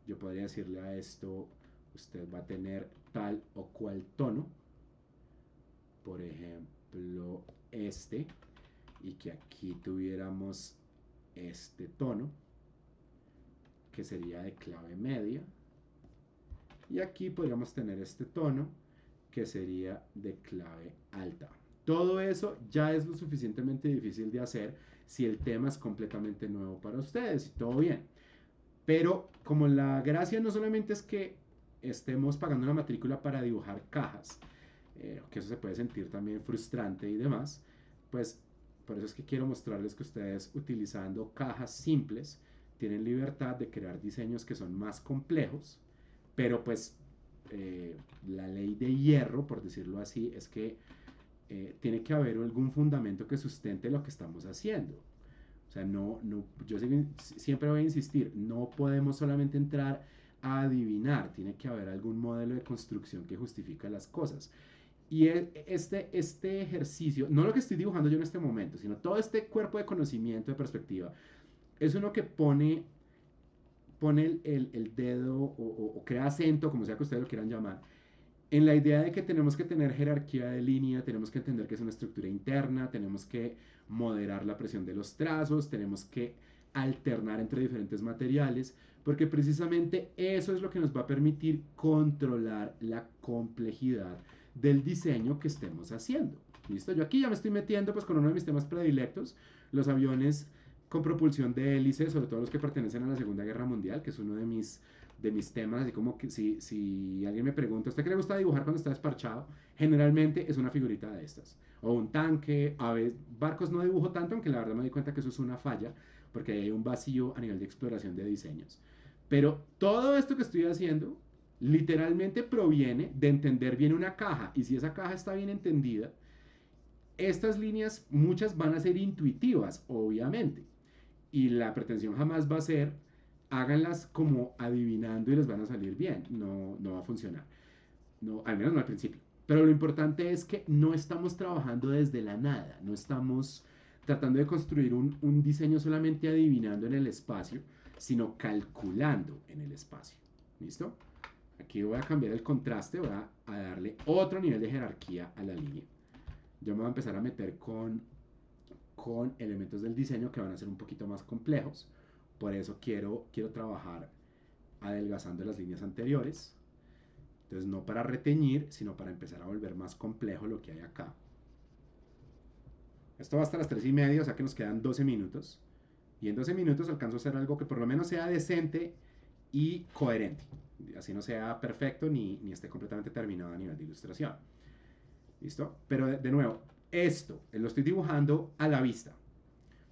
yo podría decirle a esto, usted va a tener tal o cual tono, por ejemplo este, y que aquí tuviéramos este tono que sería de clave media, y aquí podríamos tener este tono que sería de clave alta. Todo eso ya es lo suficientemente difícil de hacer si el tema es completamente nuevo para ustedes y todo bien. Pero como la gracia no solamente es que estemos pagando una matrícula para dibujar cajas, que eso se puede sentir también frustrante y demás, pues por eso es que quiero mostrarles que ustedes, utilizando cajas simples, tienen libertad de crear diseños que son más complejos, pero pues la ley de hierro, por decirlo así, es que tiene que haber algún fundamento que sustente lo que estamos haciendo. O sea, yo siempre voy a insistir, no podemos solamente entrar a adivinar, tiene que haber algún modelo de construcción que justifica las cosas. Y este ejercicio, no lo que estoy dibujando yo en este momento, sino todo este cuerpo de conocimiento, de perspectiva, es uno que pone el dedo o crea acento, como sea que ustedes lo quieran llamar, en la idea de que tenemos que tener jerarquía de línea, tenemos que entender que es una estructura interna, tenemos que moderar la presión de los trazos, tenemos que alternar entre diferentes materiales, porque precisamente eso es lo que nos va a permitir controlar la complejidad del diseño que estemos haciendo. ¿Listo? Yo aquí ya me estoy metiendo pues con uno de mis temas predilectos, los aviones con propulsión de hélice, sobre todo los que pertenecen a la Segunda Guerra Mundial, que es uno de mis temas, así como que si alguien me pregunta, ¿usted qué le gusta dibujar cuando está desparchado? Generalmente es una figurita de estas, o un tanque, a veces barcos no dibujo tanto, aunque la verdad me di cuenta que eso es una falla, porque hay un vacío a nivel de exploración de diseños. Pero todo esto que estoy haciendo literalmente proviene de entender bien una caja, y si esa caja está bien entendida, estas líneas muchas van a ser intuitivas, obviamente, y la pretensión jamás va a ser háganlas como adivinando y les van a salir bien. No, no va a funcionar. No, al menos no al principio. Pero lo importante es que no estamos trabajando desde la nada. No estamos tratando de construir un diseño solamente adivinando en el espacio, sino calculando en el espacio. ¿Listo? Aquí voy a cambiar el contraste, voy a darle otro nivel de jerarquía a la línea. Yo me voy a empezar a meter con elementos del diseño que van a ser un poquito más complejos. Por eso quiero trabajar adelgazando las líneas anteriores. Entonces no para reteñir, sino para empezar a volver más complejo lo que hay acá. Esto va hasta las 3:30, o sea que nos quedan 12 minutos. Y en 12 minutos alcanzo a hacer algo que por lo menos sea decente y coherente. Así no sea perfecto ni esté completamente terminado a nivel de ilustración. ¿Listo? Pero de nuevo, esto lo estoy dibujando a la vista,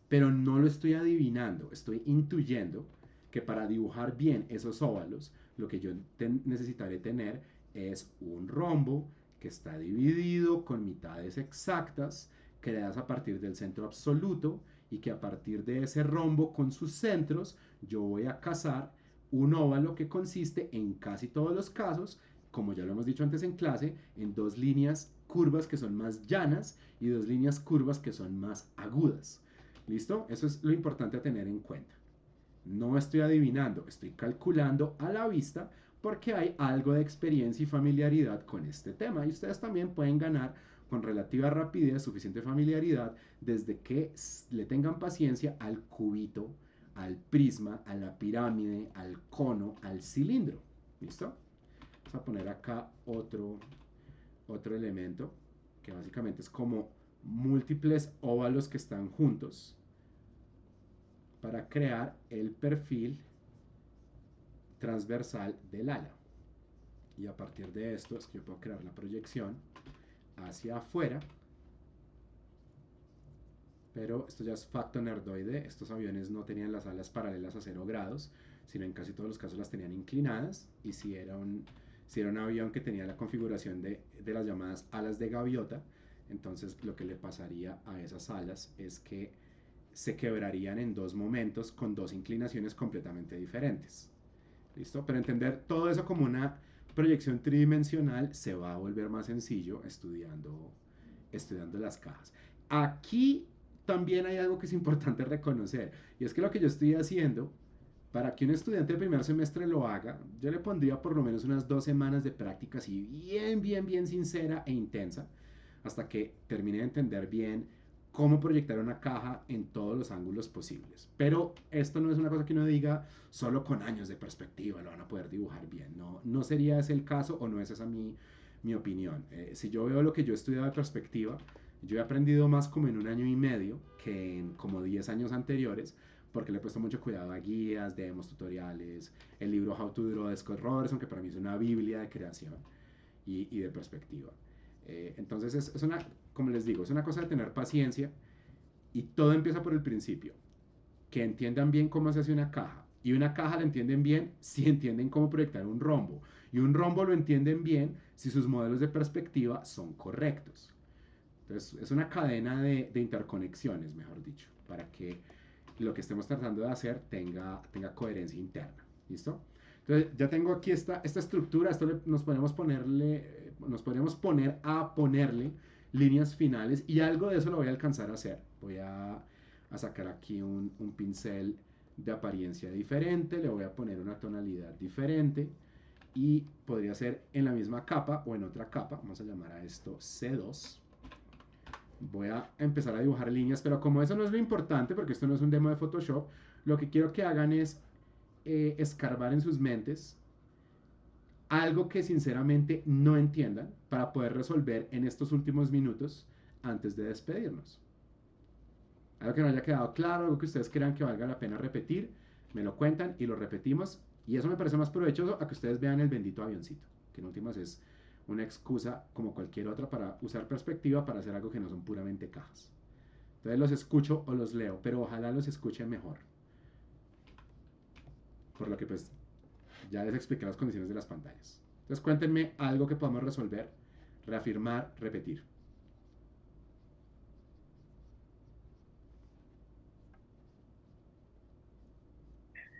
pero no lo estoy adivinando, estoy intuyendo que para dibujar bien esos óvalos, lo que yo necesitaré tener es un rombo que está dividido con mitades exactas, creadas a partir del centro absoluto, y que a partir de ese rombo con sus centros, yo voy a cazar un óvalo que consiste en casi todos los casos, como ya lo hemos dicho antes en clase, en dos líneas curvas que son más llanas y dos líneas curvas que son más agudas. ¿Listo? Eso es lo importante a tener en cuenta. No estoy adivinando, estoy calculando a la vista porque hay algo de experiencia y familiaridad con este tema. Y ustedes también pueden ganar con relativa rapidez, suficiente familiaridad, desde que le tengan paciencia al cubito, al prisma, a la pirámide, al cono, al cilindro. ¿Listo? Vamos a poner acá otro elemento que básicamente es como múltiples óvalos que están juntos para crear el perfil transversal del ala. Y a partir de esto es que yo puedo crear la proyección hacia afuera. Pero esto ya es facto nerdoide. Estos aviones no tenían las alas paralelas a 0 grados, sino en casi todos los casos las tenían inclinadas. Y si era si era un avión que tenía la configuración de las llamadas alas de gaviota, entonces lo que le pasaría a esas alas es que se quebrarían en dos momentos con dos inclinaciones completamente diferentes. ¿Listo? Pero entender todo eso como una proyección tridimensional se va a volver más sencillo estudiando las cajas. Aquí también hay algo que es importante reconocer, y es que lo que yo estoy haciendo, para que un estudiante de primer semestre lo haga, yo le pondría por lo menos unas 2 semanas de práctica así bien sincera e intensa, hasta que termine de entender bien cómo proyectar una caja en todos los ángulos posibles. Pero esto no es una cosa que uno diga solo con años de perspectiva lo van a poder dibujar bien. No, no sería ese el caso o no es esa mi opinión. Si yo veo lo que yo he estudiado de perspectiva, yo he aprendido más como en un año y medio que en como 10 años anteriores, porque le he puesto mucho cuidado a guías, demos, tutoriales, el libro How to Draw de Scott Robertson, que para mí es una biblia de creación y de perspectiva. Entonces es una, como les digo, es una cosa de tener paciencia y todo empieza por el principio. Que entiendan bien cómo se hace una caja. Y una caja la entienden bien si entienden cómo proyectar un rombo. Y un rombo lo entienden bien si sus modelos de perspectiva son correctos. Entonces es una cadena de interconexiones, mejor dicho, para que lo que estemos tratando de hacer tenga coherencia interna. ¿Listo? Entonces ya tengo aquí esta estructura, nos podemos poner a ponerle líneas finales y algo de eso lo voy a alcanzar a hacer. Voy a sacar aquí un pincel de apariencia diferente, le voy a poner una tonalidad diferente y podría ser en la misma capa o en otra capa. Vamos a llamar a esto C2. Voy a empezar a dibujar líneas, pero como eso no es lo importante, porque esto no es un demo de Photoshop, lo que quiero que hagan es escarbar en sus mentes algo que sinceramente no entiendan para poder resolver en estos últimos minutos antes de despedirnos. Algo que no haya quedado claro, algo que ustedes crean que valga la pena repetir, me lo cuentan y lo repetimos. Y eso me parece más provechoso a que ustedes vean el bendito avioncito, que en últimas es una excusa como cualquier otra para usar perspectiva para hacer algo que no son puramente cajas. Entonces los escucho o los leo, pero ojalá los escuche mejor. Por lo que pues ya les expliqué las condiciones de las pantallas. Entonces cuéntenme algo que podamos resolver, reafirmar, repetir.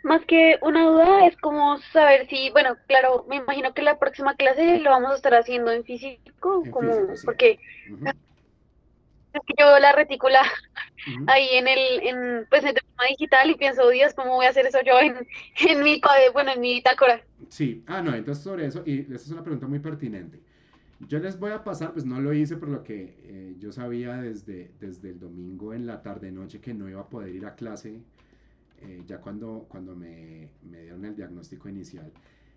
Más que una duda, es como saber si, bueno, claro, me imagino que la próxima clase lo vamos a estar haciendo en físico, En físico, como, sí. porque Uh-huh. es que yo veo la retícula Uh-huh. ahí pues en el tema digital y pienso, Dios, ¿cómo voy a hacer eso yo en mi bitácora? Sí, no, entonces sobre eso, y esa es una pregunta muy pertinente. Yo les voy a pasar, pues no lo hice por lo que yo sabía desde el domingo en la tarde-noche que no iba a poder ir a clase ya cuando me dieron el diagnóstico inicial.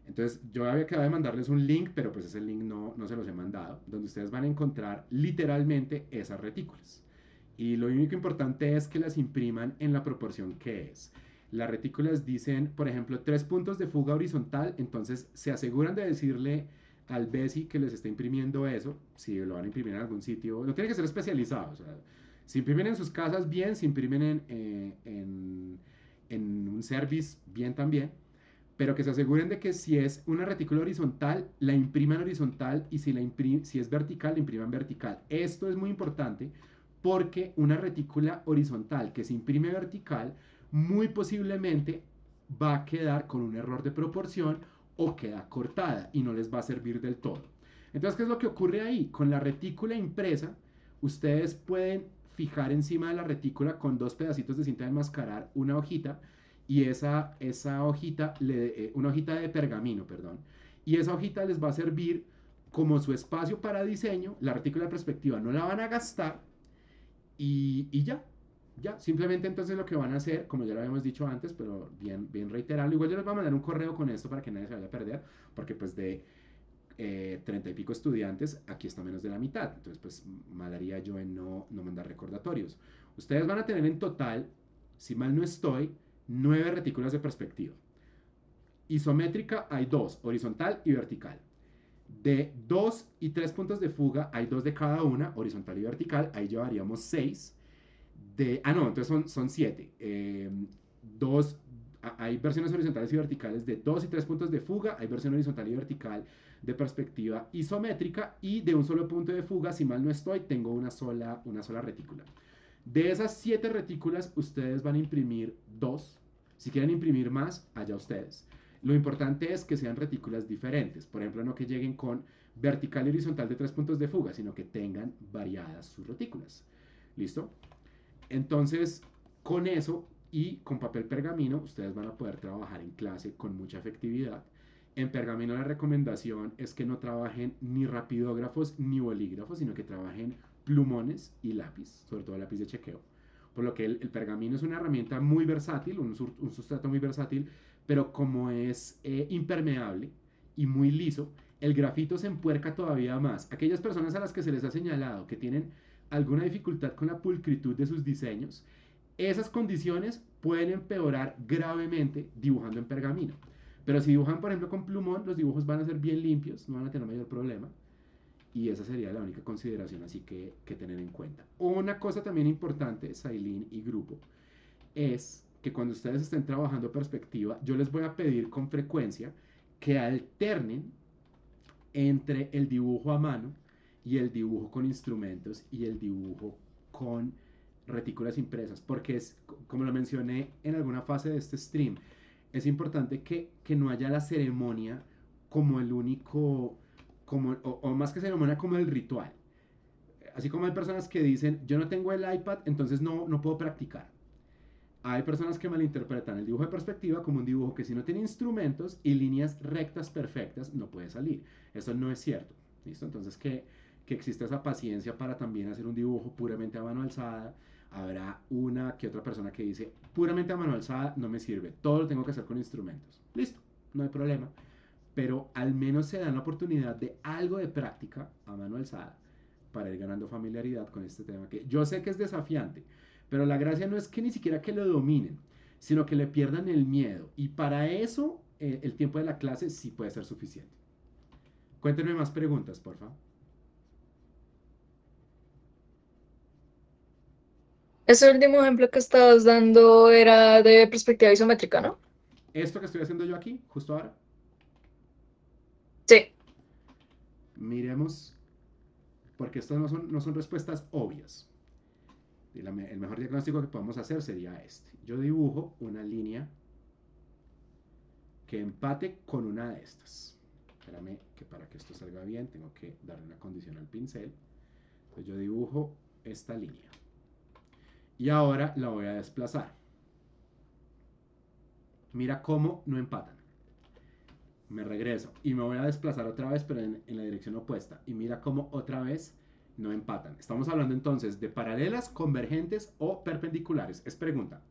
Entonces yo había quedado de mandarles un link, pero pues ese link no se los he mandado, donde ustedes van a encontrar literalmente esas retículas. Y lo único importante es que las impriman en la proporción que es. Las retículas dicen, por ejemplo, 3 puntos de fuga horizontal, entonces se aseguran de decirle al BESI que les está imprimiendo eso, si lo van a imprimir en algún sitio, no tiene que ser especializado, o sea, si imprimen en sus casas, bien, si imprimen en un service, bien también, pero que se aseguren de que si es una retícula horizontal, la impriman horizontal y si es vertical, la impriman vertical. Esto es muy importante porque una retícula horizontal que se imprime vertical muy posiblemente va a quedar con un error de proporción o queda cortada y no les va a servir del todo. Entonces, ¿qué es lo que ocurre ahí? Con la retícula impresa, ustedes pueden fijar encima de la retícula con 2 pedacitos de cinta de enmascarar una hojita y esa hojita, una hojita de pergamino, perdón, y esa hojita les va a servir como su espacio para diseño. La retícula de perspectiva no la van a gastar y ya, simplemente entonces lo que van a hacer, como ya lo habíamos dicho antes, pero bien reiterarlo, igual yo les voy a mandar un correo con esto para que nadie se vaya a perder, porque pues de 30 y pico estudiantes, aquí está menos de la mitad, entonces pues mal haría yo en no mandar recordatorios. Ustedes van a tener en total, si mal no estoy, 9 retículas de perspectiva. Isométrica hay 2, horizontal y vertical. De 2 y 3 puntos de fuga hay 2 de cada una, horizontal y vertical, ahí llevaríamos 6. No, entonces son 7. Hay versiones horizontales y verticales de 2 y 3 puntos de fuga, hay versión horizontal y vertical de perspectiva isométrica y de un solo punto de fuga, si mal no estoy, tengo una sola retícula. De esas 7 retículas, ustedes van a imprimir 2. Si quieren imprimir más, allá ustedes. Lo importante es que sean retículas diferentes. Por ejemplo, no que lleguen con vertical y horizontal de 3 puntos de fuga, sino que tengan variadas sus retículas. ¿Listo? Entonces, con eso y con papel pergamino, ustedes van a poder trabajar en clase con mucha efectividad. En pergamino la recomendación es que no trabajen ni rapidógrafos ni bolígrafos, sino que trabajen plumones y lápiz, sobre todo lápiz de chequeo. Por lo que el pergamino es una herramienta muy versátil, un sustrato muy versátil, pero como es impermeable y muy liso, el grafito se empuerca todavía más. Aquellas personas a las que se les ha señalado que tienen alguna dificultad con la pulcritud de sus diseños, esas condiciones pueden empeorar gravemente dibujando en pergamino. Pero si dibujan, por ejemplo, con plumón, los dibujos van a ser bien limpios, no van a tener mayor problema. Y esa sería la única consideración así que tener en cuenta. Una cosa también importante, Sailin y grupo, es que cuando ustedes estén trabajando perspectiva, yo les voy a pedir con frecuencia que alternen entre el dibujo a mano y el dibujo con instrumentos y el dibujo con retículas impresas, porque es, como lo mencioné en alguna fase de este stream, es importante que no haya la ceremonia como el único, o más que ceremonia, como el ritual. Así como hay personas que dicen, yo no tengo el iPad, entonces no puedo practicar. Hay personas que malinterpretan el dibujo de perspectiva como un dibujo que si no tiene instrumentos y líneas rectas perfectas no puede salir. Eso no es cierto. ¿Listo? Entonces que exista esa paciencia para también hacer un dibujo puramente a mano alzada. Habrá una que otra persona que dice, puramente a mano alzada no me sirve, todo lo tengo que hacer con instrumentos. Listo, no hay problema. Pero al menos se dan la oportunidad de algo de práctica a mano alzada para ir ganando familiaridad con este tema que yo sé que es desafiante, pero la gracia no es que ni siquiera que lo dominen, sino que le pierdan el miedo. Y para eso el tiempo de la clase sí puede ser suficiente. Cuéntenme más preguntas, por favor. Ese último ejemplo que estabas dando era de perspectiva isométrica, ¿no? Esto que estoy haciendo yo aquí, justo ahora, Sí. miremos, porque estas no son respuestas obvias. El mejor diagnóstico que podemos hacer sería este. Yo dibujo una línea que empate con una de estas. Espérame que para que esto salga bien tengo que darle una condición al pincel. Entonces yo dibujo esta línea. Y ahora la voy a desplazar. Mira cómo no empatan. Me regreso y me voy a desplazar otra vez, pero en la dirección opuesta. Y mira cómo otra vez no empatan. Estamos hablando entonces de paralelas, convergentes o perpendiculares. Es pregunta.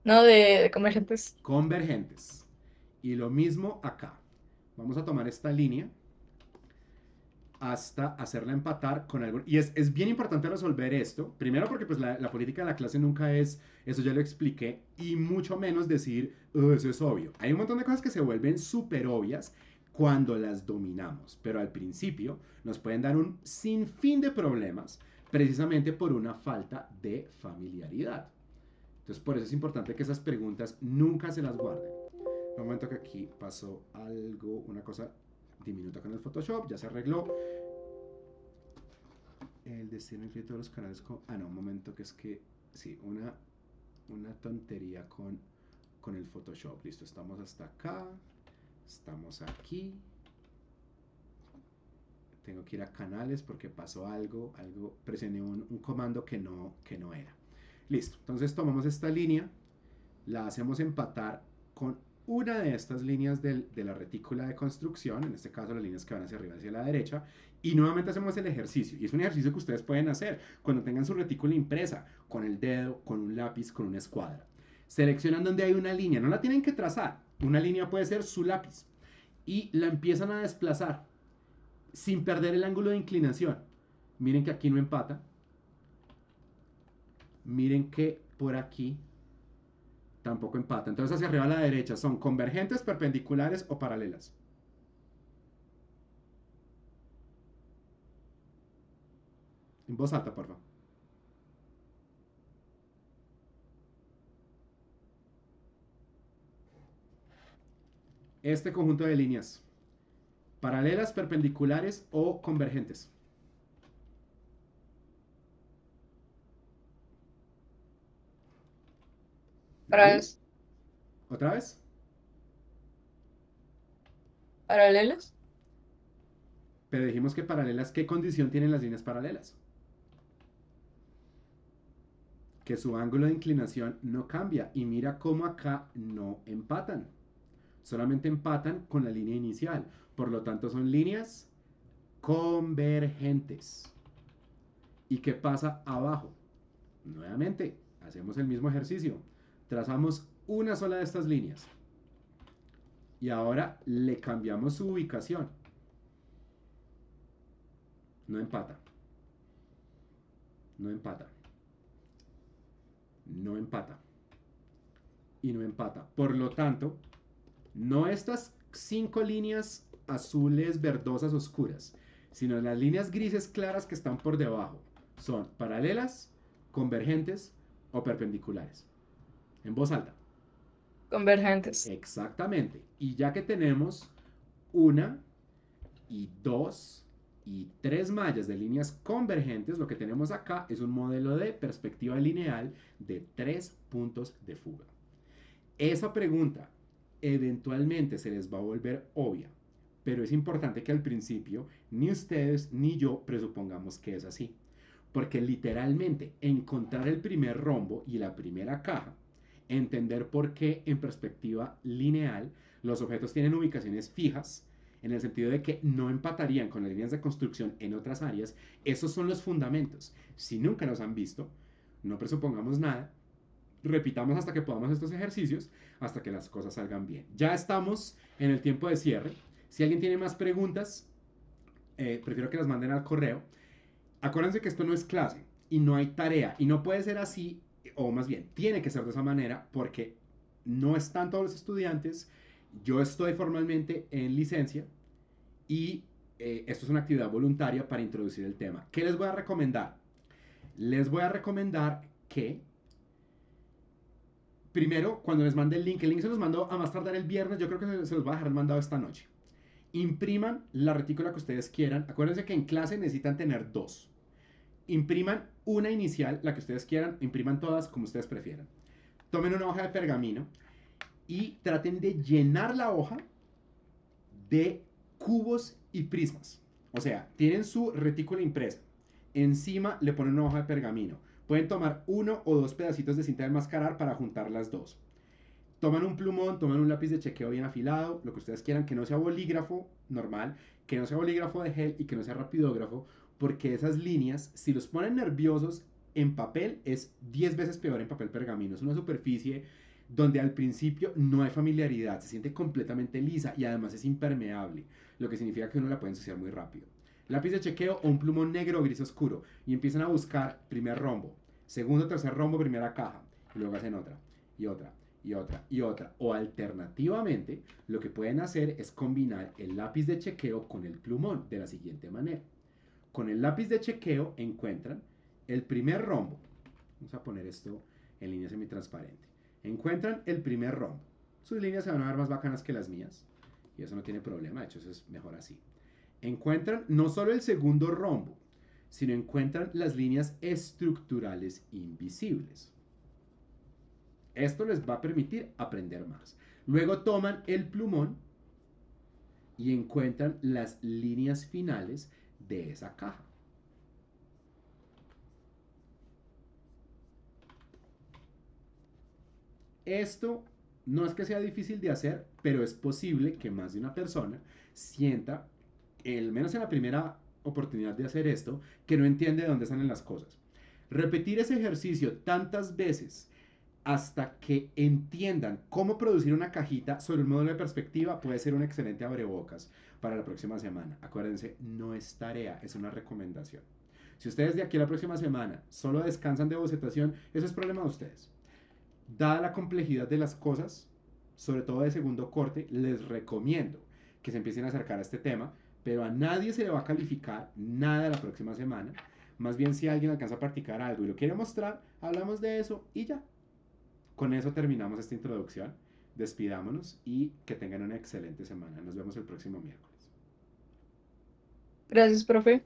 No, de convergentes. Convergentes. Y lo mismo acá. Vamos a tomar esta línea hasta hacerla empatar con algo. Y es bien importante resolver esto. Primero porque pues la política de la clase nunca es, eso ya lo expliqué, y mucho menos decir, eso es obvio. Hay un montón de cosas que se vuelven súper obvias cuando las dominamos, pero al principio nos pueden dar un sinfín de problemas precisamente por una falta de familiaridad. Entonces por eso es importante que esas preguntas nunca se las guarden. En un momento que aquí pasó algo, una cosa diminuta con el Photoshop, ya se arregló. El destino infinito de los canales con... Ah, no, un momento que es que... Sí, una tontería con el Photoshop. Listo, estamos hasta acá. Estamos aquí. Tengo que ir a canales porque pasó algo. Presioné un comando que no era. Listo, entonces tomamos esta línea. La hacemos empatar con una de estas líneas de la retícula de construcción, en este caso las líneas que van hacia arriba, hacia la derecha, y nuevamente hacemos el ejercicio, y es un ejercicio que ustedes pueden hacer cuando tengan su retícula impresa, con el dedo, con un lápiz, con una escuadra. Seleccionan donde hay una línea, no la tienen que trazar, una línea puede ser su lápiz, y la empiezan a desplazar, sin perder el ángulo de inclinación. Miren que aquí no empata, miren que por aquí tampoco empata. Entonces hacia arriba a la derecha son convergentes, perpendiculares o paralelas. En voz alta, por favor. Este conjunto de líneas, paralelas, perpendiculares o convergentes. Paralelas. ¿Otra vez? Paralelas. Pero dijimos que paralelas, ¿qué condición tienen las líneas paralelas? Que su ángulo de inclinación no cambia. Y mira cómo acá no empatan. Solamente empatan con la línea inicial. Por lo tanto, son líneas convergentes. ¿Y qué pasa abajo? Nuevamente, hacemos el mismo ejercicio. Trazamos una sola de estas líneas. Y ahora le cambiamos su ubicación. No empata. No empata. No empata. Y no empata. Por lo tanto, no estas 5 líneas azules, verdosas, oscuras, sino las líneas grises claras que están por debajo. Son paralelas, convergentes o perpendiculares. En voz alta. Convergentes. Exactamente. Y ya que tenemos una y dos y tres mallas de líneas convergentes, lo que tenemos acá es un modelo de perspectiva lineal de 3 puntos de fuga. Esa pregunta eventualmente se les va a volver obvia, pero es importante que al principio ni ustedes ni yo presupongamos que es así, porque literalmente encontrar el primer rombo y la primera caja, entender por qué en perspectiva lineal los objetos tienen ubicaciones fijas, en el sentido de que no empatarían con las líneas de construcción en otras áreas, esos son los fundamentos. Si nunca los han visto, no presupongamos nada, repitamos hasta que podamos estos ejercicios, hasta que las cosas salgan bien. Ya estamos en el tiempo de cierre. Si alguien tiene más preguntas, prefiero que las manden al correo. Acuérdense que esto no es clase y no hay tarea y no puede ser así, o más bien, tiene que ser de esa manera porque no están todos los estudiantes. Yo estoy formalmente en licencia y esto es una actividad voluntaria para introducir el tema. ¿Qué les voy a recomendar? Les voy a recomendar que primero, cuando les mande el link se los mando a más tardar el viernes, yo creo que se los va a dejar mandado esta noche. Impriman la retícula que ustedes quieran. Acuérdense que en clase necesitan tener dos. Impriman una inicial, la que ustedes quieran, impriman todas como ustedes prefieran. Tomen una hoja de pergamino y traten de llenar la hoja de cubos y prismas. O sea, tienen su retícula impresa. Encima le ponen una hoja de pergamino. Pueden tomar uno o dos pedacitos de cinta de enmascarar para juntar las dos. Toman un plumón, toman un lápiz de chequeo bien afilado, lo que ustedes quieran, que no sea bolígrafo normal, que no sea bolígrafo de gel y que no sea rapidógrafo, porque esas líneas, si los ponen nerviosos en papel, es 10 veces peor en papel pergamino. Es una superficie donde al principio no hay familiaridad, se siente completamente lisa y además es impermeable, lo que significa que uno la puede ensuciar muy rápido. Lápiz de chequeo o un plumón negro o gris oscuro y empiezan a buscar primer rombo, segundo, tercer rombo, primera caja, y luego hacen otra y otra y otra y otra. O alternativamente, lo que pueden hacer es combinar el lápiz de chequeo con el plumón de la siguiente manera. Con el lápiz de chequeo encuentran el primer rombo. Vamos a poner esto en línea semitransparente. Encuentran el primer rombo. Sus líneas se van a ver más bacanas que las mías. Y eso no tiene problema, de hecho eso es mejor así. Encuentran no solo el segundo rombo, sino encuentran las líneas estructurales invisibles. Esto les va a permitir aprender más. Luego toman el plumón y encuentran las líneas finales de esa caja. Esto no es que sea difícil de hacer, pero es posible que más de una persona sienta, al menos en la primera oportunidad de hacer esto, que no entiende de dónde salen las cosas. Repetir ese ejercicio tantas veces hasta que entiendan cómo producir una cajita sobre un modelo de perspectiva puede ser un excelente abrebocas para la próxima semana. Acuérdense, no es tarea, es una recomendación. Si ustedes de aquí a la próxima semana solo descansan de bocetación, eso es problema de ustedes. Dada la complejidad de las cosas, sobre todo de segundo corte, les recomiendo que se empiecen a acercar a este tema, pero a nadie se le va a calificar nada la próxima semana, Más bien si alguien alcanza a practicar algo y lo quiere mostrar, hablamos de eso y ya. Con eso terminamos esta introducción. Despidámonos y que tengan una excelente semana. Nos vemos el próximo miércoles. Gracias, profe.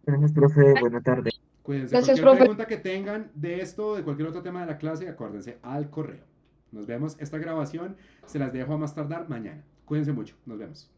Gracias, profe. Buena tarde. Cuídense. Gracias, Cualquier profe. pregunta que tengan de esto o de cualquier otro tema de la clase, acuérdense al correo. Nos vemos. Esta grabación se las dejo a más tardar mañana. Cuídense mucho. Nos vemos.